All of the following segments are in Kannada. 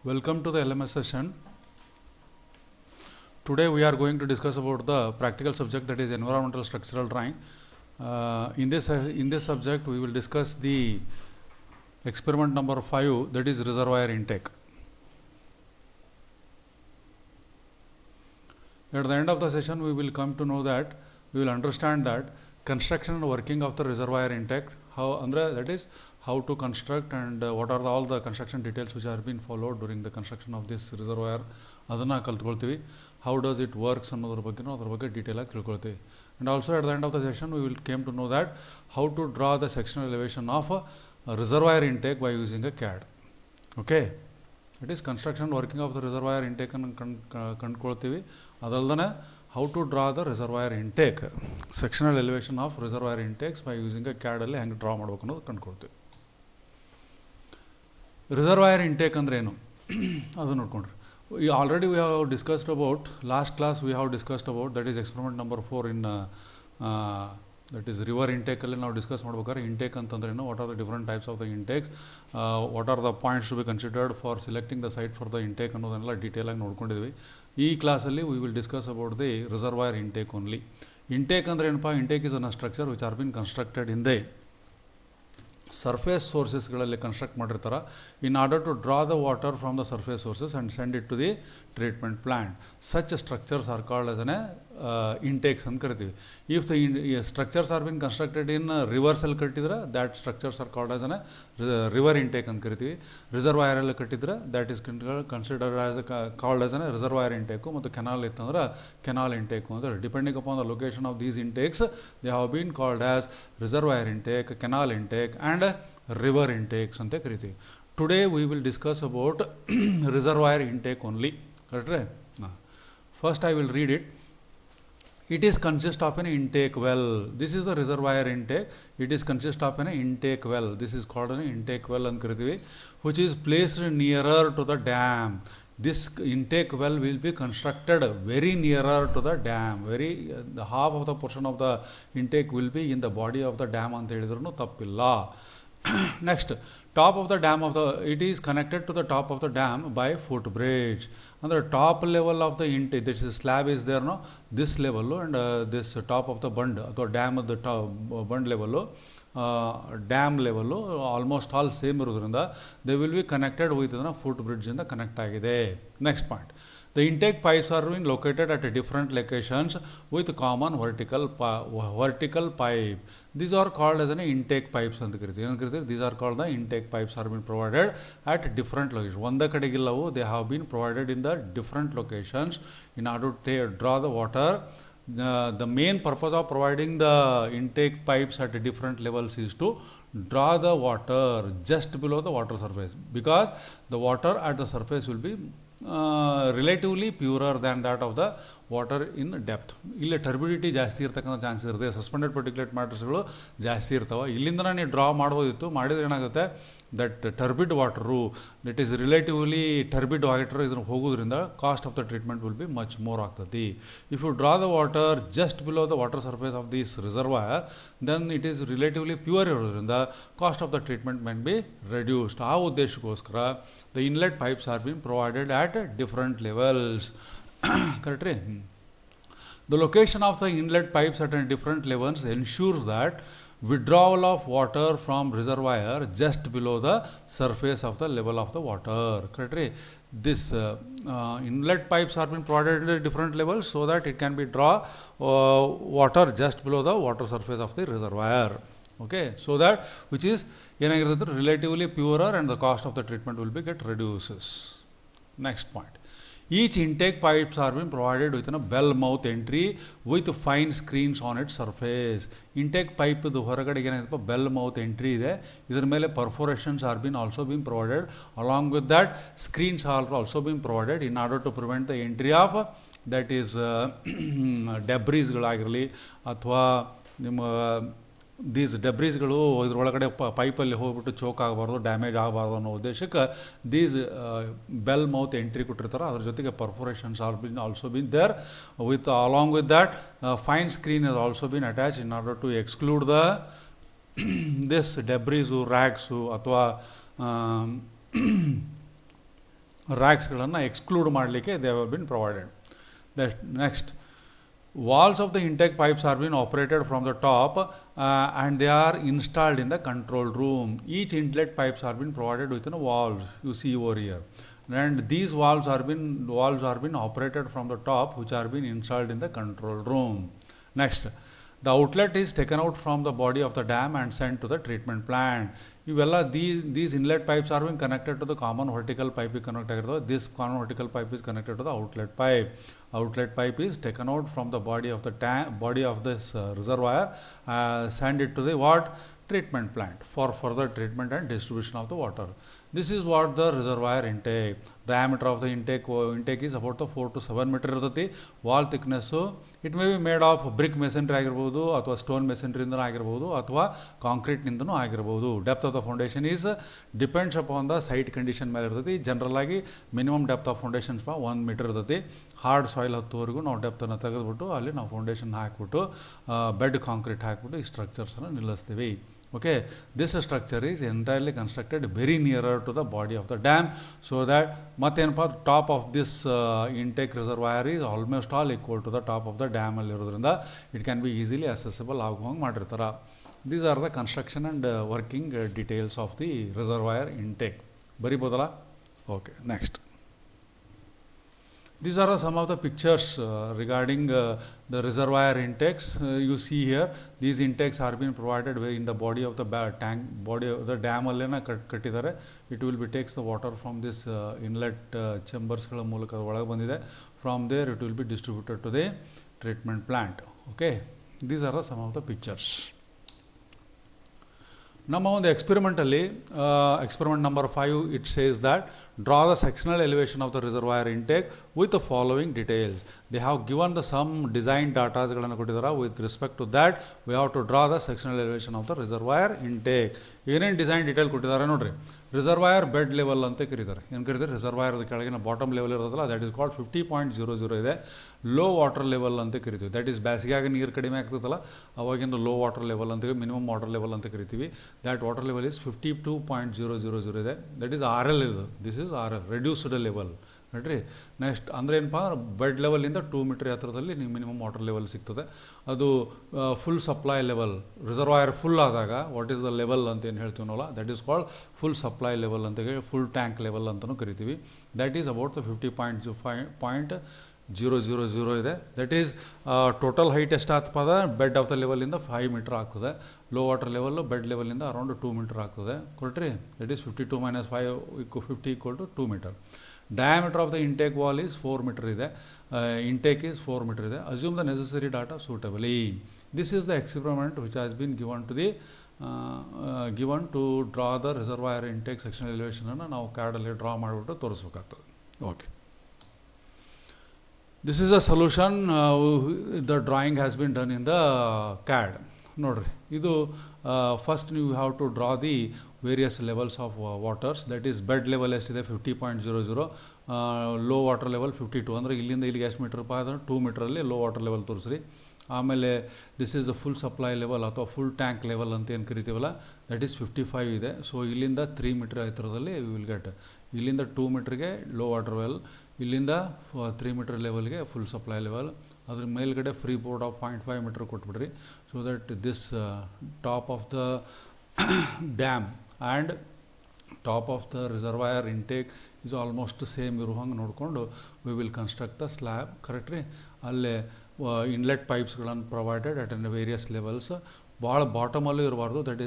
Welcome to the LMS session. Today we are going to discuss about the practical subject, that is environmental structural drawing. In this subject we will discuss the experiment number 5, that is reservoir intake. At the end of the session we will come to know that, we will understand that construction and working of the reservoir intake, that is how to construct and what are all the construction details which are been followed during the construction of this reservoir. ಅದನ್ನು ಕಲ್ತ್ಕೊಳ್ತೀವಿ. How does it works ಅನ್ನೋದ್ರ ಬಗ್ಗೆ ಡೀಟೇಲ್ ಆಗಿ ತಿಳ್ಕೊಳ್ತೀವಿ. And also at the end of the session we will came to know that how to draw the sectional elevation of a reservoir intake by using a CAD. Okay, it is construction working of the reservoir intake ಅನ್ನು ಕಂಡುಕೊಳ್ತೀವಿ. ಅದಲ್ಲದೆ how to draw the reservoir intake, sectional elevation of reservoir intakes by using a CAD ಅಲ್ಲಿ ಹೆಂಗೆ ಡ್ರಾ ಮಾಡಬೇಕು ಅನ್ನೋದು ಕಂಡುಕೊಳ್ತೀವಿ. ರಿಸರ್ವಾಯರ್ ಇಂಟೇಕ್ ಅಂದ್ರೆ ಏನು ಅದು ನೋಡ್ಕೊಂಡ್ರಿ. Already we have discussed about, last class we have discussed about, that is experiment number 4 in that is river intake ಅಲ್ಲಿ ನಾವು ಡಿಸ್ಕಸ್ ಮಾಡ್ಬೇಕಾದ್ರೆ ಇಂಟೇಕ್ ಅಂತಂದ್ರೆ ಏನು, what are the different types of the intakes, what are the points to be considered for selecting the site for the intake ಅನ್ನೋದನ್ನೆಲ್ಲ ಡೀಟೇಲ್ ಆಗಿ ನೋಡ್ಕೊಂಡಿದ್ವಿ. ಈ ಕ್ಲಾಸಲ್ಲಿ we will discuss about the reservoir intake only. Intake ಅಂದ್ರೆ ಏನಪ್ಪ, intake is an structure which are been constructed in the surface ಸೋರ್ಸಸ್ಗಳಲ್ಲಿ ಕನ್ಸ್ಟ್ರಕ್ಟ್ ಮಾಡಿರ್ತಾರೆ in order to draw the water from the surface sources and send it to the treatment plant. Such structures are called as an intakes ಅಂತ ಕರಿತೀವಿ. If the structures are been constructed in ರಿವರ್ಸಲ್ಲಿ ಕಟ್ಟಿದ್ರೆ that structures are called as an river intake ಅಂತ ಕರಿತೀವಿ. ರಿಸರ್ವಾಯರಲ್ಲಿ ಕಟ್ಟಿದ್ರೆ that is considered as called as an reservoir intake. ಮತ್ತು ಕೆನಾಲ್ ಇತ್ತಂದ್ರೆ ಕೆನಾಲ್ ಇಂಟೇಕು ಅಂದರೆ depending upon the location of these intakes they have been called as reservoir intake, canal intake and river intakes ಅಂತ ಕರಿತೀವಿ. Today we will discuss about reservoir intake only. ಕರೆಕ್ಟ್ರೆ? First I will read it. It is consist of an intake well. This is a reservoir intake. It is consist of an intake well. This is called an intake well and karitivi, which is placed nearer to the dam. This intake well will be constructed very nearer to the dam. The half of the portion of the intake will be in the body of the dam anta helidrunu tappilla. Next, top of the dam it is connected to the top of the dam by footbridge. And the top level of the intake, this slab is there, no, this level and this top of the bund or dam of the top bund level, dam level almost all same irudrinda they will be connected with footbridge inda connect agide. Next point, the intake pipes are being located at different locations with common vertical pipe. These are called as an intake pipes ಅಂತ ಕರಿತೀವಿ. These are called the intake pipes are being provided at different locations. ಒಂದೇ ಕಡೆಗಿಲ್ಲವು, they have been provided in the different locations in order to draw the water. The main purpose of providing the intake pipes at different levels is to draw the water just below the water surface, because the water at the surface will be relatively purer than that of the water in depth. ಇಲ್ಲಿ ಟರ್ಬಿಡಿಟಿ ಜಾಸ್ತಿ ಇರ್ತಕ್ಕಂಥ ಚಾನ್ಸ್ ಇರುತ್ತೆ, ಸಸ್ಪೆಂಡೆಡ್ ಪರ್ಟಿಕ್ಯುಲೇಟ್ ಮ್ಯಾಟರ್ಸ್ಗಳು ಜಾಸ್ತಿ ಇರ್ತವೆ. ಇಲ್ಲಿಂದ ನೀವು ಡ್ರಾ ಮಾಡ್ಬೋದಿತ್ತು, ಮಾಡಿದ್ರೆ ಏನಾಗುತ್ತೆ, that turbid water that is relatively turbid water ಇದನ್ನು ಹೋಗೋದ್ರಿಂದ cost of the treatment will be much more ಆಗ್ತದೆ. If you draw the water just below the water surface of this reservoir, then it is relatively pure ಇರೋದ್ರಿಂದ cost of the treatment may be reduced. ಆ ಉದ್ದೇಶಕ್ಕೋಸ್ಕರ the inlet pipes are been provided at different levels. Correct? The location of the inlet pipes at different levels ensures that withdrawal of water from reservoir just below the surface of the level of the water. Correct? This inlet pipes are being provided at different levels so that it can be draw water just below the water surface of the reservoir. Okay, so that which is relatively purer and the cost of the treatment will be get reduces. Next point, each intake pipes are being provided with a bell mouth entry with fine screens on its surface. Intake pipe ಹೊರಗಡೆ ಏನಾಯ್ತಪ್ಪ, ಬೆಲ್ ಮೌತ್ ಎಂಟ್ರಿ ಇದೆ, ಇದರ ಮೇಲೆ perforations are been also been provided. Along with that screens are also been provided in order to prevent the entry of that is ಡೆಬ್ರೀಸ್ಗಳಾಗಿರಲಿ ಅಥವಾ ನಿಮ್ಮ ದೀಸ್ ಡೆಬ್ರೀಸ್ಗಳು ಇದ್ರೊಳಗಡೆ ಪೈಪಲ್ಲಿ ಹೋಗ್ಬಿಟ್ಟು ಚೋಕ್ ಆಗಬಾರ್ದು, ಡ್ಯಾಮೇಜ್ ಆಗಬಾರ್ದು ಅನ್ನೋ ಉದ್ದೇಶಕ್ಕೆ ದೀಸ್ ಬೆಲ್ ಮೌತ್ ಎಂಟ್ರಿ ಕೊಟ್ಟಿರ್ತಾರೆ. ಅದ್ರ ಜೊತೆಗೆ perforations are been also been there with along with that fine screen is also been attach in order to exclude the this debris, rags ಅಥವಾ ರ್ಯಾಕ್ಸ್ಗಳನ್ನು ಎಕ್ಸ್ಕ್ಲೂಡ್ ಮಾಡಲಿಕ್ಕೆ they have been provided. Next, walls of the intake pipes are being operated from the top and they are installed in the control room. Each inlet pipes are being provided within a walls you see over here, and these walls are being operated from the top, which are being installed in the control room. Next, the outlet is taken out from the body of the dam and sent to the treatment plant. ಇವೆಲ್ಲ these inlet pipes are being connected to the common vertical pipe connect ಆಗಿರ್ತದೆ. This common vertical pipe is connected to the outlet pipe. Outlet pipe is taken out from the body of the body of this reservoir, send it to the treatment plant for further treatment and distribution of the water. This is what the reservoir intake. Diameter of the intake is about the 4 to 7 meter ಇರ್ತೈತಿ. Wall thickness it may be made of brick masonry ಆಗಿರ್ಬೋದು, ಅಥವಾ ಸ್ಟೋನ್ ಮೆಸೆಂಟ್ರಿಯಿಂದನೂ ಆಗಿರ್ಬೋದು, ಅಥವಾ ಕಾಂಕ್ರೀಟ್ನಿಂದನೂ ಆಗಿರ್ಬೋದು. Depth of the foundation is depends upon the site condition ಮೇಲೆ ಇರ್ತೈತಿ. ಜನರಲ್ ಆಗಿ minimum depth of foundations 1 metre ಇರ್ತೈತಿ. ಹಾರ್ಡ್ ಸಾಯಿಲ್ ಹತ್ತುವರೆಗೂ ನಾವು ಡೆಪ್ತನ್ನು ತೆಗೆದುಬಿಟ್ಟು ಅಲ್ಲಿ ನಾವು ಫೌಂಡೇಶನ್ ಹಾಕಿಬಿಟ್ಟು ಬೆಡ್ ಕಾಂಕ್ರೀಟ್ ಹಾಕಿಬಿಟ್ಟು ಈ ಸ್ಟ್ರಕ್ಚರ್ಸನ್ನು ನಿಲ್ಲಿಸ್ತೀವಿ. Okay, this structure is entirely constructed very nearer to the body of the dam, so that matenpa top of this intake reservoir is almost all equal to the top of the dam alli irodrinda it can be easily accessible aguhang ಮಾಡಿರ್ತಾರ. These are the construction and working details of the reservoir intake. ಬರಿಬೋದಲ್ಲ? Okay, next. These are some of the pictures regarding the reservoir intakes. You see here, these intakes are being provided in the body of the tank, body of the dam allena kattidare. It will be takes the water from this inlet chambers ಗಳ ಮೂಲಕ ಒಳಗೆ ಬಂದಿದೆ. From there it will be distributed to the treatment plant. Okay, these are some of the pictures. ನಮ್ಮ ಒಂದು experimentally experiment number 5 it says that draw the sectional elevation of the reservoir intake with the following details. They have given the some design datas ಗಳನ್ನು ಕೊಟ್ಟಿದ್ದಾರೆ. With respect to that we have to draw the sectional elevation of the reservoir intake. ಏನೇನು ಡಿಸೈನ್ ಡೀಟೇಲ್ ಕೊಟ್ಟಿದ್ದಾರೆ ನೋಡ್ರಿ. ರಿಸರ್ವಾಯರ್ ಬೆಡ್ ಲೆವೆಲ್ ಅಂತ ಕರೀತಾರೆ. ಏನು ಕರೀತಾರೆ? ರಿಸರ್ವಾಯರ್ ಕೆಳಗಿನ ಬಾಟಮ್ ಲೆವೆಲ್ ಇರೋದಲ್ಲ, ದಟ್ ಈಸ್ ಕಾಲ್ಡ್ 50.00 ಇದೆ. ಲೋ ವಾಟರ್ ಲೆವೆಲ್ ಅಂತ ಕರಿತೀವಿ. ದಟ್ ಈಸ್ ಬೇಸಿಗೆಯಾಗ ನೀರು ಕಡಿಮೆ ಆಗ್ತದಲ್ಲ, ಅವಾಗಿಂದ ಲೋ ವಾಟರ್ ಲೆವೆಲ್ ಅಂತ, ಮಿನಿಮಮ್ ವಾಟರ್ ಲೆವೆಲ್ ಅಂತ ಕರಿತೀವಿ. ದ್ಯಾಟ್ ವಾಟರ್ ಲೆವೆಲ್ ಈಸ್ 52.000 ಇದೆ. ದಟ್ ಈಸ್ RL ಇದು. This is RL, reduced level. ನೋಡ್ರಿ. ನೆಕ್ಸ್ಟ್ ಅಂದರೆ ಏನಪ್ಪ ಅಂದ್ರೆ ಬೆಡ್ ಲೆವೆಲಿಂದ 2 ಮೀಟರ್ ಹತ್ತಿರದಲ್ಲಿ ನೀವು ಮಿನಿಮಮ್ ವಾಟರ್ ಲೆವೆಲ್ ಸಿಗ್ತದೆ. ಅದು full supply level. Reservoir full ಆದಾಗ ವಾಟ್ ಈಸ್ ದ ಲೆವೆಲ್ ಅಂತ ಏನು ಹೇಳ್ತೀವಲ್ಲ, that is called full supply level ಅಂತ ಹೇಳಿ ಫುಲ್ ಟ್ಯಾಂಕ್ ಲೆವೆಲ್ ಅಂತಲೂ ಕರಿತೀವಿ. ದ್ಯಾಟ್ ಈಸ್ ಅಬೌಟ್ ದ 50.000 ಇದೆ. ದಟ್ ಈಸ್ ಟೋಟಲ್ ಹೈಟ್ ಎಷ್ಟು ಆಗ್ತದ ಬೆಡ್ ಆಫ್ ದ ಲೆವೆಲಿಂದ 5 ಮೀಟರ್ ಆಗ್ತದೆ. ಲೋ ವಾಟರ್ ಲೆವೆಲ್ಲು ಬೆಡ್ ಲೆವೆಲಿಂದ ಅರೌಂಡ್ 2 ಮೀಟರ್ ಆಗ್ತದೆ. ಕೊಟ್ರಿ. That is 52 - 5 50 = 2 metre. Diameter of the intake wall is 4 meter ಇದೆ. Intake is 4 meter ಇದೆ. Assume the necessary data suitably. This is the experiment which has been given to the given to draw the reservoir intake sectional elevation ಅನ್ನು ನಾವು ಕ್ಯಾಡಲ್ಲಿ ಡ್ರಾ ಮಾಡಿಬಿಟ್ಟು ತೋರಿಸ್ಬೇಕಾಗ್ತದೆ. Okay, this is a solution. The drawing has been done in the CAD. ನೋಡ್ರಿ, ಇದು ಫಸ್ಟ್ ನೀವು have to draw the various levels of waters. That is bed level ಎಷ್ಟಿದೆ 50.00, ಲೋ ವಾಟರ್ ಲೆವೆಲ್ 52. ಅಂದರೆ ಇಲ್ಲಿಂದ ಇಲ್ಲಿಗೆ ಎಷ್ಟು ಮೀಟರ್ ಅಂದರೆ 2 ಮೀಟ್ರಲ್ಲಿ ಲೋ ವಾಟರ್ ಲೆವೆಲ್ ತೋರಿಸ್ರಿ. ಆಮೇಲೆ this is a full supply level ಅಥವಾ ಫುಲ್ ಟ್ಯಾಂಕ್ ಲೆವೆಲ್ ಅಂತ ಏನು ಕರಿತೀವಲ್ಲ, ದಟ್ ಈಸ್ 55 ಇದೆ. ಸೊ ಇಲ್ಲಿಂದ 3 ಮೀಟರ್ ಹತ್ತಿರದಲ್ಲಿ ವಿಲ್ ಗೆಟ್. ಇಲ್ಲಿಂದ 2 ಮೀಟ್ರಿಗೆ ಲೋ ವಾಟರ್ ಲೆವೆಲ್, ಇಲ್ಲಿಂದ 3 ಮೀಟರ್ ಲೆವೆಲ್ಗೆ ಫುಲ್ ಸಪ್ಲೈ ಲೆವೆಲ್. ಅದ್ರ ಮೇಲ್ಗಡೆ ಫ್ರೀ ಬೋರ್ಡ್ ಆಫ್ 0.5 ಮೀಟರ್ ಕೊಟ್ಬಿಡ್ರಿ. So that this top of the dam and top of the reservoir intake is almost same ಇರೋ ಹಂಗೆ ನೋಡಿಕೊಂಡು we will construct the slab. Correct ರೀ. ಅಲ್ಲೇ ಇನ್ಲೆಟ್ ಪೈಪ್ಸ್ಗಳನ್ನು ಪ್ರೊವೈಡೆಡ್ ಅಟ್ ವೇರಿಯಸ್ ಲೆವೆಲ್ಸ್. ಭಾಳ ಬಾಟಮಲ್ಲೂ ಇರಬಾರ್ದು. ದಟ್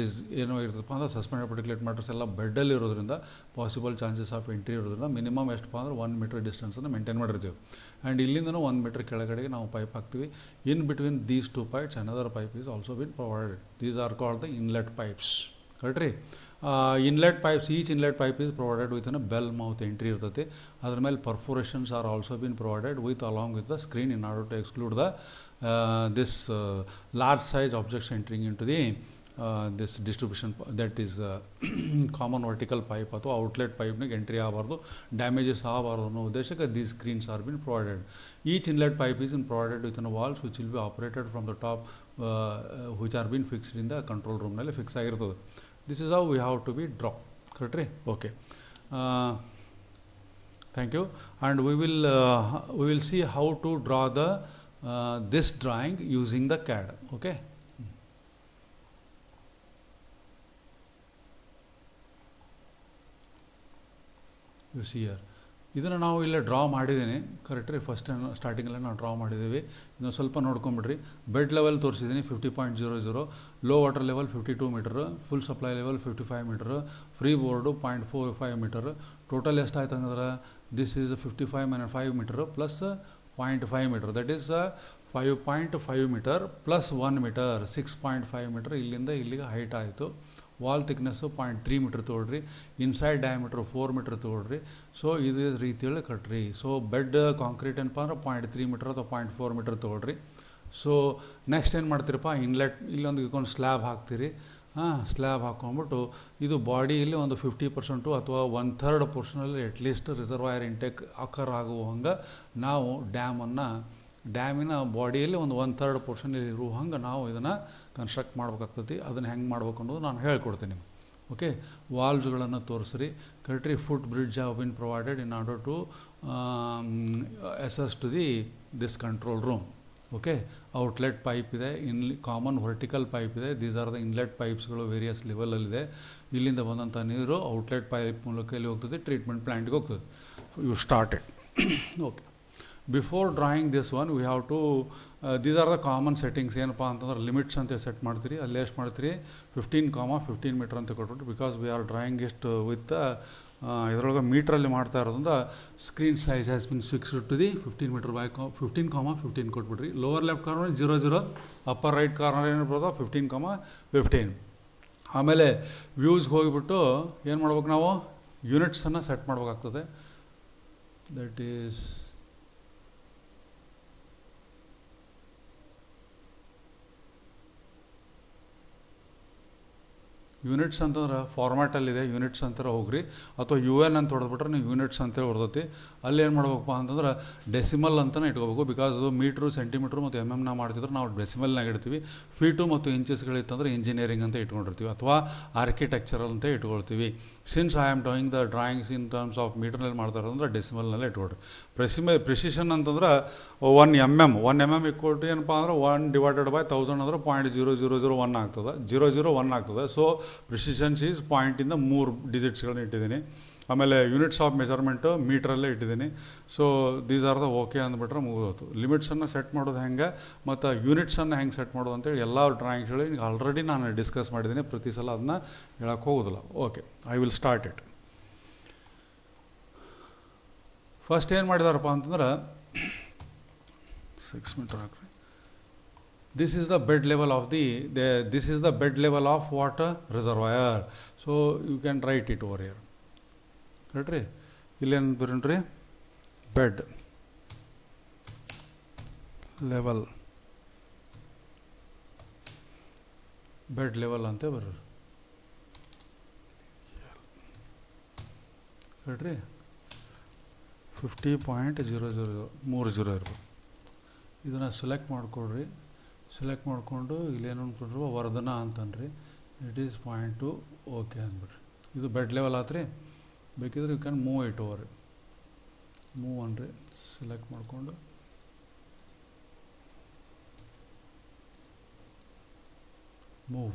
ಈಸ್ ಏನೋ ಇರ್ತಪ್ಪ ಅಂದ್ರೆ ಸಸ್ಪೆಂಡೆಡ್ ಪರ್ಟಿಕ್ಯುಲೇಟ್ ಮ್ಯಾಟರ್ಸ್ ಎಲ್ಲ ಬೆಡ್ಡಲ್ಲಿ ಇರೋದ್ರಿಂದ ಪಾಸಿಬಲ್ ಚಾನ್ಸಸ್ ಆಫ್ ಎಂಟ್ರಿ ಇರೋದ್ರಿಂದ ಮಿನಿಮಮ್ ಎಷ್ಟಪ್ಪ ಅಂದ್ರೆ 1 ಮೀಟರ್ ಡಿಸ್ಟೆನ್ಸನ್ನು ಮೇಂಟೈನ್ ಮಾಡಿರ್ತೀವಿ. ಆ್ಯಂಡ್ ಇಲ್ಲಿಂದನೂ 1 ಮೀಟರ್ ಕೆಳಗಡೆಗೆ ನಾವು ಪೈಪ್ ಹಾಕ್ತೀವಿ. In between these 2 pipes another pipe is also been provided. These are called the inlet pipes. Correct ರೀ. Inlet pipes, each inlet pipe is provided with a bell mouth entry ಇರ್ತೈತಿ. ಅದ್ರ ಮೇಲೆ perforations are also been provided with along with the screen in order to exclude the this large size objects entering into the this distribution, that is common vertical pipe ಅಥವಾ ಔಟ್ಲೆಟ್ ಪೈಪ್ನಾಗ ಎಂಟ್ರಿ ಆಗಬಾರ್ದು, ಡ್ಯಾಮೇಜಸ್ ಆಗಬಾರ್ದು ಅನ್ನೋ ಉದ್ದೇಶಕ್ಕೆ these screens are been provided. Each inlet pipe is provided within a walls which will be operated from the top, which are been fixed in the control room ನಲ್ಲಿ ಫಿಕ್ಸ್ ಆಗಿರ್ತದೆ. This is how we have to be draw. Correct ರೀ. Okay, Thank you. And we will see how to draw the this drawing using the CAD. Okay. You see here. ಇದನ್ನು ನಾವು ಇಲ್ಲೇ ಡ್ರಾ ಮಾಡಿದ್ದೀನಿ ಕರೆಕ್ಟ್ ರೀ. ಫಸ್ಟ್ ಸ್ಟಾರ್ಟಿಂಗಲ್ಲೇ ನಾವು ಡ್ರಾ ಮಾಡಿದ್ದೀವಿ. ಇನ್ನೊಂದು ಸ್ವಲ್ಪ ನೋಡ್ಕೊಂಬಿಡ್ರಿ. ಬೆಡ್ ಲೆವೆಲ್ ತೋರಿಸಿದ್ದೀನಿ 50.00, low water level 52 meter, full supply level 55 meter, free board 0.45 meter. Total ಎಷ್ಟು ಆಯ್ತು ಹಂಗಂದ್ರೆ this is 55 - 5 meter plus 0.5 meter, that is 5.5 meter plus 1 meter 6.5 meter. ಇಲ್ಲಿಂದ ಇಲ್ಲಿಗೆ ಹೈಟ್ ಆಯಿತು. ವಾಲ್ ಥಿಕ್ನೆಸ್ಸು 0.3 ಮೀಟರ್ ತೊಗೊಳ್ರಿ. ಇನ್ಸೈಡ್ ಡಯಾಮೀಟ್ರು 4 ಮೀಟರ್ ತೊಗೊಳ್ರಿ. ಸೊ ಇದೇ ರೀತಿಯಲ್ಲಿ ಕಟ್ರಿ. ಸೊ ಬೆಡ್ ಕಾಂಕ್ರೀಟ್ ಏನಪ್ಪ ಅಂದ್ರೆ 0.3 ಮೀಟರ್ ಅಥವಾ 0.4 ಮೀಟರ್ ತೊಗೊಳ್ರಿ. ಸೊ ನೆಕ್ಸ್ಟ್ ಏನು ಮಾಡ್ತೀರಪ್ಪ, ಇನ್ಲೆಟ್ ಇಲ್ಲೊಂದು ಇಟ್ಕೊಂಡು ಸ್ಲ್ಯಾಬ್ ಹಾಕ್ತೀರಿ. ಸ್ಲ್ಯಾಬ್ ಹಾಕ್ಕೊಂಬಿಟ್ಟು ಇದು ಬಾಡಿಯಲ್ಲಿ ಒಂದು 50% ಅಥವಾ 1/3 ಪೋರ್ಷನಲ್ಲಿ ಅಟ್ಲೀಸ್ಟ್ ರಿಸರ್ವಾಯರ್ ಇಂಟೇಕ್ ಆಕಾರ ಆಗುವ ಹಂಗೆ ನಾವು ಡ್ಯಾಮಿನ ಬಾಡಿಯಲ್ಲಿ ಒಂದು 1/3 ಪೋರ್ಷನ್ ಇರುವ ಹಂಗೆ ನಾವು ಇದನ್ನು ಕನ್ಸ್ಟ್ರಕ್ಟ್ ಮಾಡ್ಬೇಕಾಗ್ತೈತಿ. ಅದನ್ನು ಹೆಂಗೆ ಮಾಡ್ಬೇಕು ಅನ್ನೋದು ನಾನು ಹೇಳ್ಕೊಡ್ತೀನಿ. ಓಕೆ, ವಾಲ್ಸ್ಗಳನ್ನು ತೋರಿಸ್ರಿ. ಕರೆಕ್ಟ್ರಿ. Footbridge have been provided in order to access to this control room. Okay, outlet pipe ಇದೆ, ಕಾಮನ್ ವರ್ಟಿಕಲ್ ಪೈಪ್ ಇದೆ. ದೀಸ್ ಆರ್ ದ ಇನ್ಲೆಟ್ ಪೈಪ್ಸ್ಗಳು ವೇರಿಯಸ್ ಲೆವೆಲಲ್ಲಿದೆ. ಇಲ್ಲಿಂದ ಬಂದಂಥ ನೀರು ಔಟ್ಲೆಟ್ ಪೈಪ್ ಮೂಲಕ ಎಲ್ಲಿ ಹೋಗ್ತದೆ, ಟ್ರೀಟ್ಮೆಂಟ್ ಪ್ಲ್ಯಾಂಟ್ಗೆ ಹೋಗ್ತದೆ. You started. Okay, before drawing this one we have to these are the common settings. ಏನಪ್ಪ ಅಂತಂದ್ರೆ ಲಿಮಿಟ್ಸ್ ಅಂತ ಸೆಟ್ ಮಾಡ್ತೀರಿ. ಅಲ್ಲಿ ಎಷ್ಟು ಮಾಡ್ತೀರಿ, 15, 15 ಮೀಟರ್ ಅಂತ ಕೊಟ್ಬಿಟ್ಟು, ಬಿಕಾಸ್ ವಿ ಆರ್ ಡ್ರಾಯಿಂಗ್ ಎಷ್ಟು ವಿತ್ ಇದರೊಳಗೆ ಮೀಟ್ರಲ್ಲಿ ಮಾಡ್ತಾ ಇರೋದ್ರಿಂದ screen size has been fixed to the 15 metre by 15, 15 ಕೊಟ್ಬಿಟ್ರಿ. Lower left corner 00, upper right corner ಏನಿರ್ಬೋದು 15, 15. ಆಮೇಲೆ ವ್ಯೂಸ್ಗೆ ಹೋಗಿಬಿಟ್ಟು ಏನು ಮಾಡ್ಬೇಕು, ನಾವು ಯೂನಿಟ್ಸನ್ನು ಸೆಟ್ ಮಾಡ್ಬೇಕಾಗ್ತದೆ. ದಟ್ ಈಸ್ ಯೂನಿಟ್ಸ್ ಅಂತಂದ್ರೆ ಫಾರ್ಮ್ಯಾಟಲ್ಲಿದೆ, ಯೂನಿಟ್ಸ್ ಅಂತಾರೆ ಹೋಗ್ರಿ. ಅಥವಾ UN ಅಂತ ಹೊಡೆದ್ಬಿಟ್ರೆ ನೀವು ಯೂನಿಟ್ಸ್ ಅಂತೇಳಿ ಹೊಡೆದೈತಿ. ಅಲ್ಲಿ ಏನು ಮಾಡ್ಬೇಕಪ್ಪ ಅಂತಂದ್ರೆ ಡೆಸಿಮಲ್ ಅಂತಲೇ ಇಟ್ಕೋಬೇಕು. ಬಿಕಾಸ್ ಅದು ಮೀಟ್ರು, ಸೆಂಟಿಮೀಟ್ರು ಮತ್ತು MM ಮಾಡ್ತಿದ್ರೆ ನಾವು ಡೆಸಿಮಲ್ನಾಗ ಇಡ್ತೀವಿ. ಫೀಟು ಮತ್ತು ಇಂಚಸ್ಗಳಿತ್ತಂದ್ರೆ ಇಂಜಿನಿಯರಿಂಗ್ ಅಂತ ಇಟ್ಕೊಂಡಿರ್ತೀವಿ, ಅಥವಾ ಆರ್ಕಿಟೆಕ್ಚರಲ್ ಅಂತ ಇಟ್ಕೊಳ್ತೀವಿ. Since I am doing the drawings in terms of ಮೀಟರ್ನಲ್ಲಿ ಮಾಡ್ತಾ ಇರೋದಂದ್ರೆ ಡೆಸಿಮಲ್ನಲ್ಲೇ ಇಟ್ಕೊಳ್ರಿ. ಪ್ರೆಸಿಷನ್ ಅಂತಂದ್ರೆ 1 mm ಈಕ್ವಲ್ ಟು ಏನಪ್ಪ ಅಂದ್ರೆ 1/1000 ಅಂದ್ರೆ 0.0001 ಆಗ್ತದೆ, 001 ಆಗ್ತದೆ. ಸೊ ಪ್ರಿಸಿಷನ್ಸ್ ಈಸ್ ಪಾಯಿಂಟಿಂದ 3 ಡಿಜಿಟ್ಸ್ಗಳನ್ನ ಇಟ್ಟಿದ್ದೀನಿ. ಆಮೇಲೆ ಯೂನಿಟ್ಸ್ ಆಫ್ ಮೆಜರ್ಮೆಂಟು ಮೀಟ್ರಲ್ಲೇ ಇಟ್ಟಿದ್ದೀನಿ. So these are the okay ಅಂದ್ಬಿಟ್ರೆ ಮುಗಿದೋತು. ಲಿಮಿಟ್ಸನ್ನು ಸೆಟ್ ಮಾಡೋದು ಹೆಂಗೆ ಮತ್ತು ಯೂನಿಟ್ಸನ್ನು ಹೆಂಗೆ ಸೆಟ್ ಮಾಡೋದು ಅಂತೇಳಿ ಎಲ್ಲ ಡ್ರಾಯಿಂಗ್ಸ್ಗಳು ಈಗ ಆಲ್ರೆಡಿ ನಾನು ಡಿಸ್ಕಸ್ ಮಾಡಿದ್ದೀನಿ. ಪ್ರತಿ ಸಲ ಅದನ್ನ ಹೇಳೋಕ್ಕೆ ಹೋಗೋದಿಲ್ಲ. Okay, I will start it. First ಏನು ಮಾಡಿದಾರಪ್ಪ ಅಂತಂದ್ರೆ 6 ಮೀಟರ್ ಹಾಕ್ರಿ. This is the bed level of this is the bed level of water reservoir. So you can write it over here. Correct ರೀ. ಇಲ್ಲೇನು ಬರೀ bed level ಅಂತ ಬರ್ರಿ. ಕರೆಕ್ಟ್ ರೀ. 50.00030 ಇರ್ಬೋದು. ಇದನ್ನು ಸೆಲೆಕ್ಟ್ ಮಾಡಿಕೊಡ್ರಿ. ಸೆಲೆಕ್ಟ್ ಮಾಡಿಕೊಂಡು ಇಲ್ಲೇನು ಅಂದ್ಬಿಟ್ರು ವರ್ಧನ ಅಂತನ್ರಿ. ಇಟ್ ಈಸ್ 0.2 ಓಕೆ ಅಂದ್ಬಿಟ್ರಿ. ಇದು ಬೆಡ್ ಲೆವೆಲ್ ಆತ್ರಿ. ಬೇಕಿದ್ರೆ you can move it over. Move ಅನ್ರಿ. ಸೆಲೆಕ್ಟ್ ಮಾಡಿಕೊಂಡು ಮೂವ್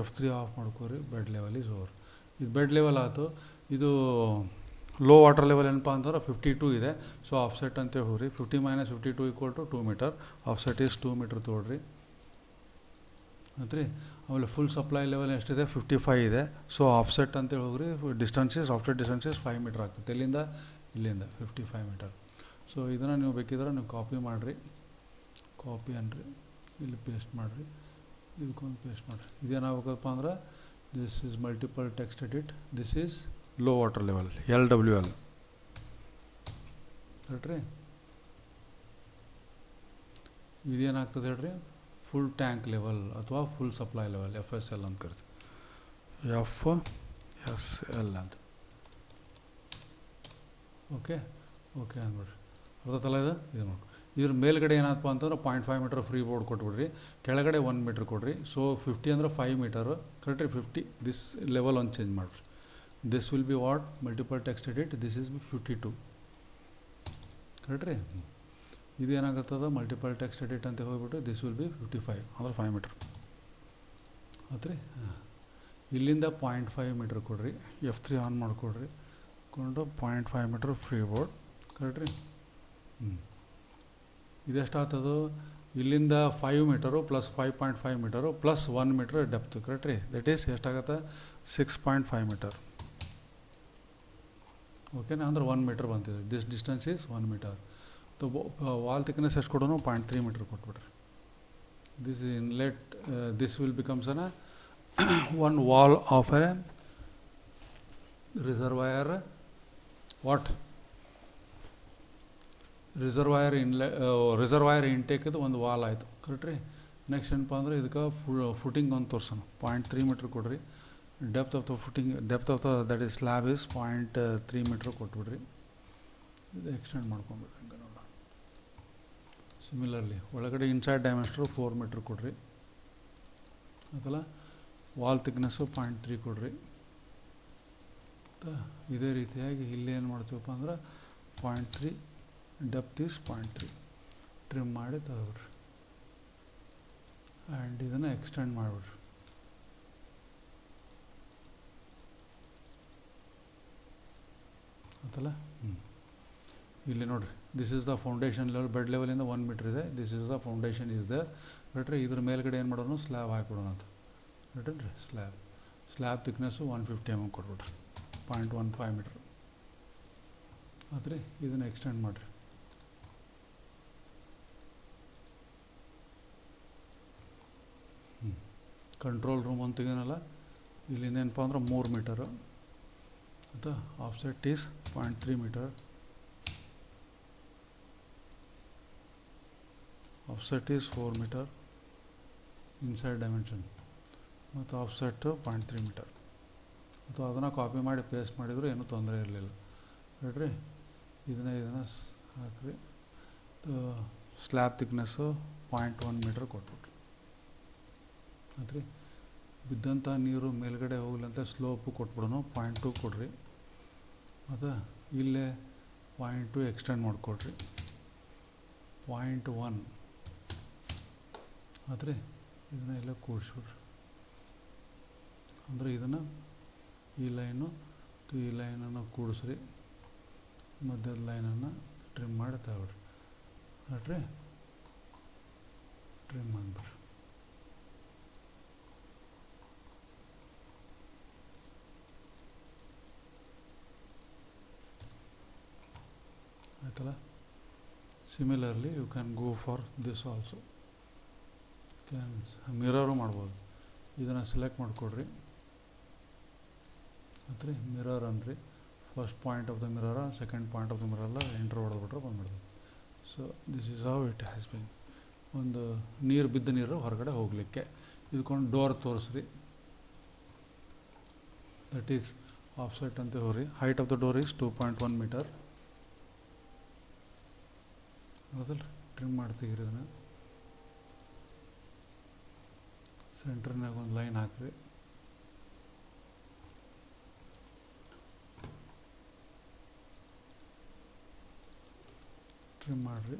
F3 ಆಫ್ ಮಾಡ್ಕೋರಿ. Bed level is over. ಇದು ಬೆಡ್ ಲೆವೆಲ್ ಆಯಿತು. ಇದು ಲೋ ವಾಟರ್ ಲೆವೆಲ್ ಏನಪ್ಪ ಅಂತಂದ್ರೆ 52 ಇದೆ. ಸೊ ಆಫ್ಸೆಟ್ ಅಂತ ಹೋಗ್ರಿ. 50 - 52 = 2 ಮೀಟರ್. ಆಫ್ಸೆಟ್ ಈಸ್ 2 ಮೀಟರ್ ತೊಗೊಳ್ರಿ ಅಂತ್ರಿ. ಆಮೇಲೆ ಫುಲ್ ಸಪ್ಲೈ ಲೆವೆಲ್ ಎಷ್ಟಿದೆ, 55 ಇದೆ. ಸೊ ಆಫ್ಸೆಟ್ ಅಂತೇಳಿ ಹೋಗ್ರಿ. ಆಫ್ಸೆಟ್ ಡಿಸ್ಟೆನ್ಸ್ 5 ಮೀಟರ್ ಆಗ್ತದೆ. ಇಲ್ಲಿಂದ 55 ಮೀಟರ್. ಸೊ ಇದನ್ನು ನೀವು ಬೇಕಿದ್ರೆ ನೀವು ಕಾಪಿ ಮಾಡಿರಿ. ಕಾಪಿ ಅನ್ರಿ, ಇಲ್ಲಿ ಪೇಸ್ಟ್ ಮಾಡಿರಿ. ಇದಕ್ಕೊಂದು ಪೇಸ್ಟ್ ಮಾಡಿರಿ. ಇದೇನಾಗಬೇಕಪ್ಪ ಅಂದ್ರೆ this is multiple text edit. This is low water level LWL. ಹೇಳ್ರಿ. ಇದೇನಾಗ್ತದೆ ಹೇಳ್ರಿ, ಫುಲ್ ಟ್ಯಾಂಕ್ ಲೆವೆಲ್ ಅಥವಾ ಫುಲ್ ಸಪ್ಲೈ ಲೆವೆಲ್ FSL ಅಂತ ಕರಿತೀವಿ. FSL ಅಂತ. ಓಕೆ ಅಂದ್ಬಿಡ್ರಿ. ಅರ್ಥತಲ್ಲ ಇದು ನೋಡಿ. ಇದ್ರ ಮೇಲ್ಗಡೆ ಏನಾದಪ್ಪ ಅಂತಂದ್ರೆ 0.5 ಮೀಟರ್ ಫ್ರೀ ಬೋರ್ಡ್ ಕೊಟ್ಬಿಡ್ರಿ. ಕೆಳಗಡೆ 1 ಮೀಟರ್ ಕೊಡ್ರಿ. ಸೊ 50 ಅಂದ್ರೆ 5 ಮೀಟರು. ಕರೆಕ್ಟ್ರಿ. 50 ದಿಸ್ ಲೆವೆಲ್ ಒಂದು ಚೇಂಜ್ ಮಾಡಿರಿ. this will be what? Multiple text edit, this is 52. Correct ರೀ? ಇದು ಏನಾಗುತ್ತದೆ ಮಲ್ಟಿಪಲ್ ಟೆಕ್ಸ್ಟ್ ಎಡಿಟ್ ಅಂತ ಹೋಗ್ಬಿಟ್ಟು ದಿಸ್ ವಿಲ್ ಬಿ 55 ಅಂದ್ರೆ 5 ಮೀಟರ್ ಆಯ್ತು ರೀ. ಇಲ್ಲಿಂದ 0.5 ಮೀಟ್ರ್ ಕೊಡ್ರಿ, F3 ಆನ್ ಮಾಡಿಕೊಡ್ರಿ, ಕೊಂಡು 0.5 ಮೀಟ್ರ್ ಫ್ರೀ ಬೋರ್ಡ್. ಕರೆಕ್ಟ್ ರೀ? ಇದೆಷ್ಟಾಗ್ತದೆ? ಇಲ್ಲಿಂದ 5 metre plus 5.5 metre plus 1 metre depth. Correct ರೀ? ದಟ್ ಈಸ್ ಎಷ್ಟಾಗತ್ತೆ? 6.5 ಮೀಟರ್. ಓಕೆನಾ? ಅಂದ್ರೆ 1 ಮೀಟ್ರ್ ಬಂತಿದೆ. This distance is 1 metre. Wall thickness ಎಷ್ಟು ಕೊಡೋನು? 0.3 ಮೀಟರ್ ಕೊಟ್ಬಿಡ್ರಿ. This inlet, this will becomes an one wall of a reservoir. What? Reservoir inlet, reservoir intake ಇದು ಒಂದು ವಾಲ್ ಆಯಿತು. ಕರೆಕ್ಟ್ ರೀ? ನೆಕ್ಸ್ಟ್ ಏನಪ್ಪ ಅಂದರೆ ಇದಕ್ಕೆ ಫುಟಿಂಗ್ ಒಂದು ತೋರ್ಸೋಣ. 0.3 ಮೀಟ್ರ್ ಕೊಡ್ರಿ. Depth of the footing, depth of the that is slab is 0.3 metre ಕೊಟ್ಬಿಡ್ರಿ. ಇದು ಎಕ್ಸ್ಟೆಂಡ್ ಮಾಡ್ಕೊಂಬಿಡ್ರಿ. ಹಂಗೆ ನೋಡೋಣ. ಸಿಮಿಲರ್ಲಿ ಒಳಗಡೆ ಇನ್ಸೈಡ್ ಡೈಮೆನ್ಸ್ಟ್ರು 4 ಮೀಟ್ರ್ ಕೊಡ್ರಿ. ಅದಲ್ಲ ವಾಲ್ ಥಿಕ್ನೆಸ್ಸು 0.3 ಕೊಡ್ರಿ. ಇದೇ ರೀತಿಯಾಗಿ ಇಲ್ಲಿ ಏನು ಮಾಡ್ತೀವಪ್ಪ ಅಂದ್ರೆ 0.3 ಡೆಪ್ತ್ ಈಸ್ 0.3 ಟ್ರಿಮ್ ಮಾಡಿ ತಗೊಬಿಡ್ರಿ. ಆ್ಯಂಡ್ ಇದನ್ನು ಎಕ್ಸ್ಟೆಂಡ್ ಮಾಡಿಬಿಡ್ರಿ. ಆಯ್ತಲ್ಲ? ಇಲ್ಲಿ ನೋಡಿರಿ, this is the foundation level, bed ಲೆವೆಲಿಂದ 1 ಮೀಟ್ರ್ ಇದೆ. This is the foundation is there. ಕರೆಕ್ಟ್ರಿ? ಇದ್ರ ಮೇಲ್ಗಡೆ ಏನು ಮಾಡೋಣ? ಸ್ಲ್ಯಾಬ್ ಹಾಕಿಬಿಡೋಣ ಅಂತ. ಕರೆಕ್ಟ್ರಿ? ಸ್ಲ್ಯಾಬ್ ಥಿಕ್ನೆಸ್ಸು 150 mm ಕೊಟ್ಬಿಟ್ರಿ. 0.15 ಮೀಟ್ರ್ ಆತ್ರಿ. ಇದನ್ನು ಎಕ್ಸ್ಟೆಂಡ್ ಮಾಡಿರಿ. ಕಂಟ್ರೋಲ್ ರೂಮ್ ಅಂತಿಗೇನಲ್ಲ, ಇಲ್ಲಿಂದ ಏನಪ್ಪ ಅಂದ್ರೆ 3 ಮೀಟರು ಆಯಿತಾ. Offset is 0.3 meter. Offset is 4 meter inside dimension ಮತ್ತು ಆಫ್ಸೆಟ್ಟು 0.3 ಮೀಟರ್. ಅಥವಾ ಅದನ್ನು ಕಾಪಿ ಮಾಡಿ ಪೇಸ್ಟ್ ಮಾಡಿದರೂ ಏನೂ ತೊಂದರೆ ಇರಲಿಲ್ಲ. ಹೇಳ್ರಿ? ಇದನ್ನು ಹಾಕ್ರಿ. ಸ್ಲ್ಯಾಬ್ ಥಿಕ್ನೆಸ್ಸು 0.1 ಮೀಟರ್ ಕೊಟ್ಬಿಟ್ರಿ. ಆಯ್ತು ರೀ? ಬಿದ್ದಂಥ ನೀರು ಮೇಲ್ಗಡೆ ಹೋಗ್ಲಿ ಅಂತ ಸ್ಲೋಪು ಕೊಟ್ಬಿಡೋಣ. 0.2 ಕೊಡ್ರಿ. ಮತ್ತು ಇಲ್ಲೇ 0.2 ಎಕ್ಸ್ಟೆಂಡ್ ಮಾಡಿಕೊಡ್ರಿ. 0.1 ಆಯ್ತು ರೀ? ಇದನ್ನ ಎಲ್ಲ ಕೂಡಿಸ್ಬಿಡ್ರಿ. ಅಂದರೆ ಇದನ್ನು ಈ ಲೈನು ಈ ಲೈನನ್ನು ಕೂಡಿಸ್ರಿ. ಮಧ್ಯದ ಲೈನನ್ನು ಟ್ರಿಮ್ ಮಾಡಿ ತಗೊಳ್ರಿ. ಆಯ್ತು ರೀ? ಟ್ರಿಮ್ ಅಂದ್ಬಿಡ್ರಿ. ಆಯ್ತಲ್ಲ? Similarly you can go for this also. Mirror ಮಾಡ್ಬೋದು. ಇದನ್ನು ಸೆಲೆಕ್ಟ್ ಮಾಡಿಕೊಡ್ರಿ. ಆಯ್ತು ರೀ? ಮಿರರ್ ಅನ್ರಿ. ಫಸ್ಟ್ ಪಾಯಿಂಟ್ ಆಫ್ ದ ಮಿರರ, second point of the mirror enter ಹೊಡೆದ್ಬಿಟ್ರೆ ಬಂದ್ಬಿಡ್ತದೆ. So this is how it has been. ಒಂದು ನೀರು ಬಿದ್ದ ನೀರು ಹೊರಗಡೆ ಹೋಗಲಿಕ್ಕೆ ಇದಕ್ಕೊಂದು ಡೋರ್ ತೋರಿಸ್ರಿ. ದಟ್ ಈಸ್ ಆಫ್ಸೆಟ್ ಅಂತ ಹೋಗ್ರಿ. Height of the door is 2.1 metre. ಹೌದಲ್ಲ? ಟ್ರಿಮ್ ಮಾಡ್ತೀವಿ ಇದನ್ನು. ಸೆಂಟ್ರ್ನಾಗ ಒಂದು ಲೈನ್ ಹಾಕ್ರಿ. ಟ್ರಿಮ್ ಮಾಡಿರಿ.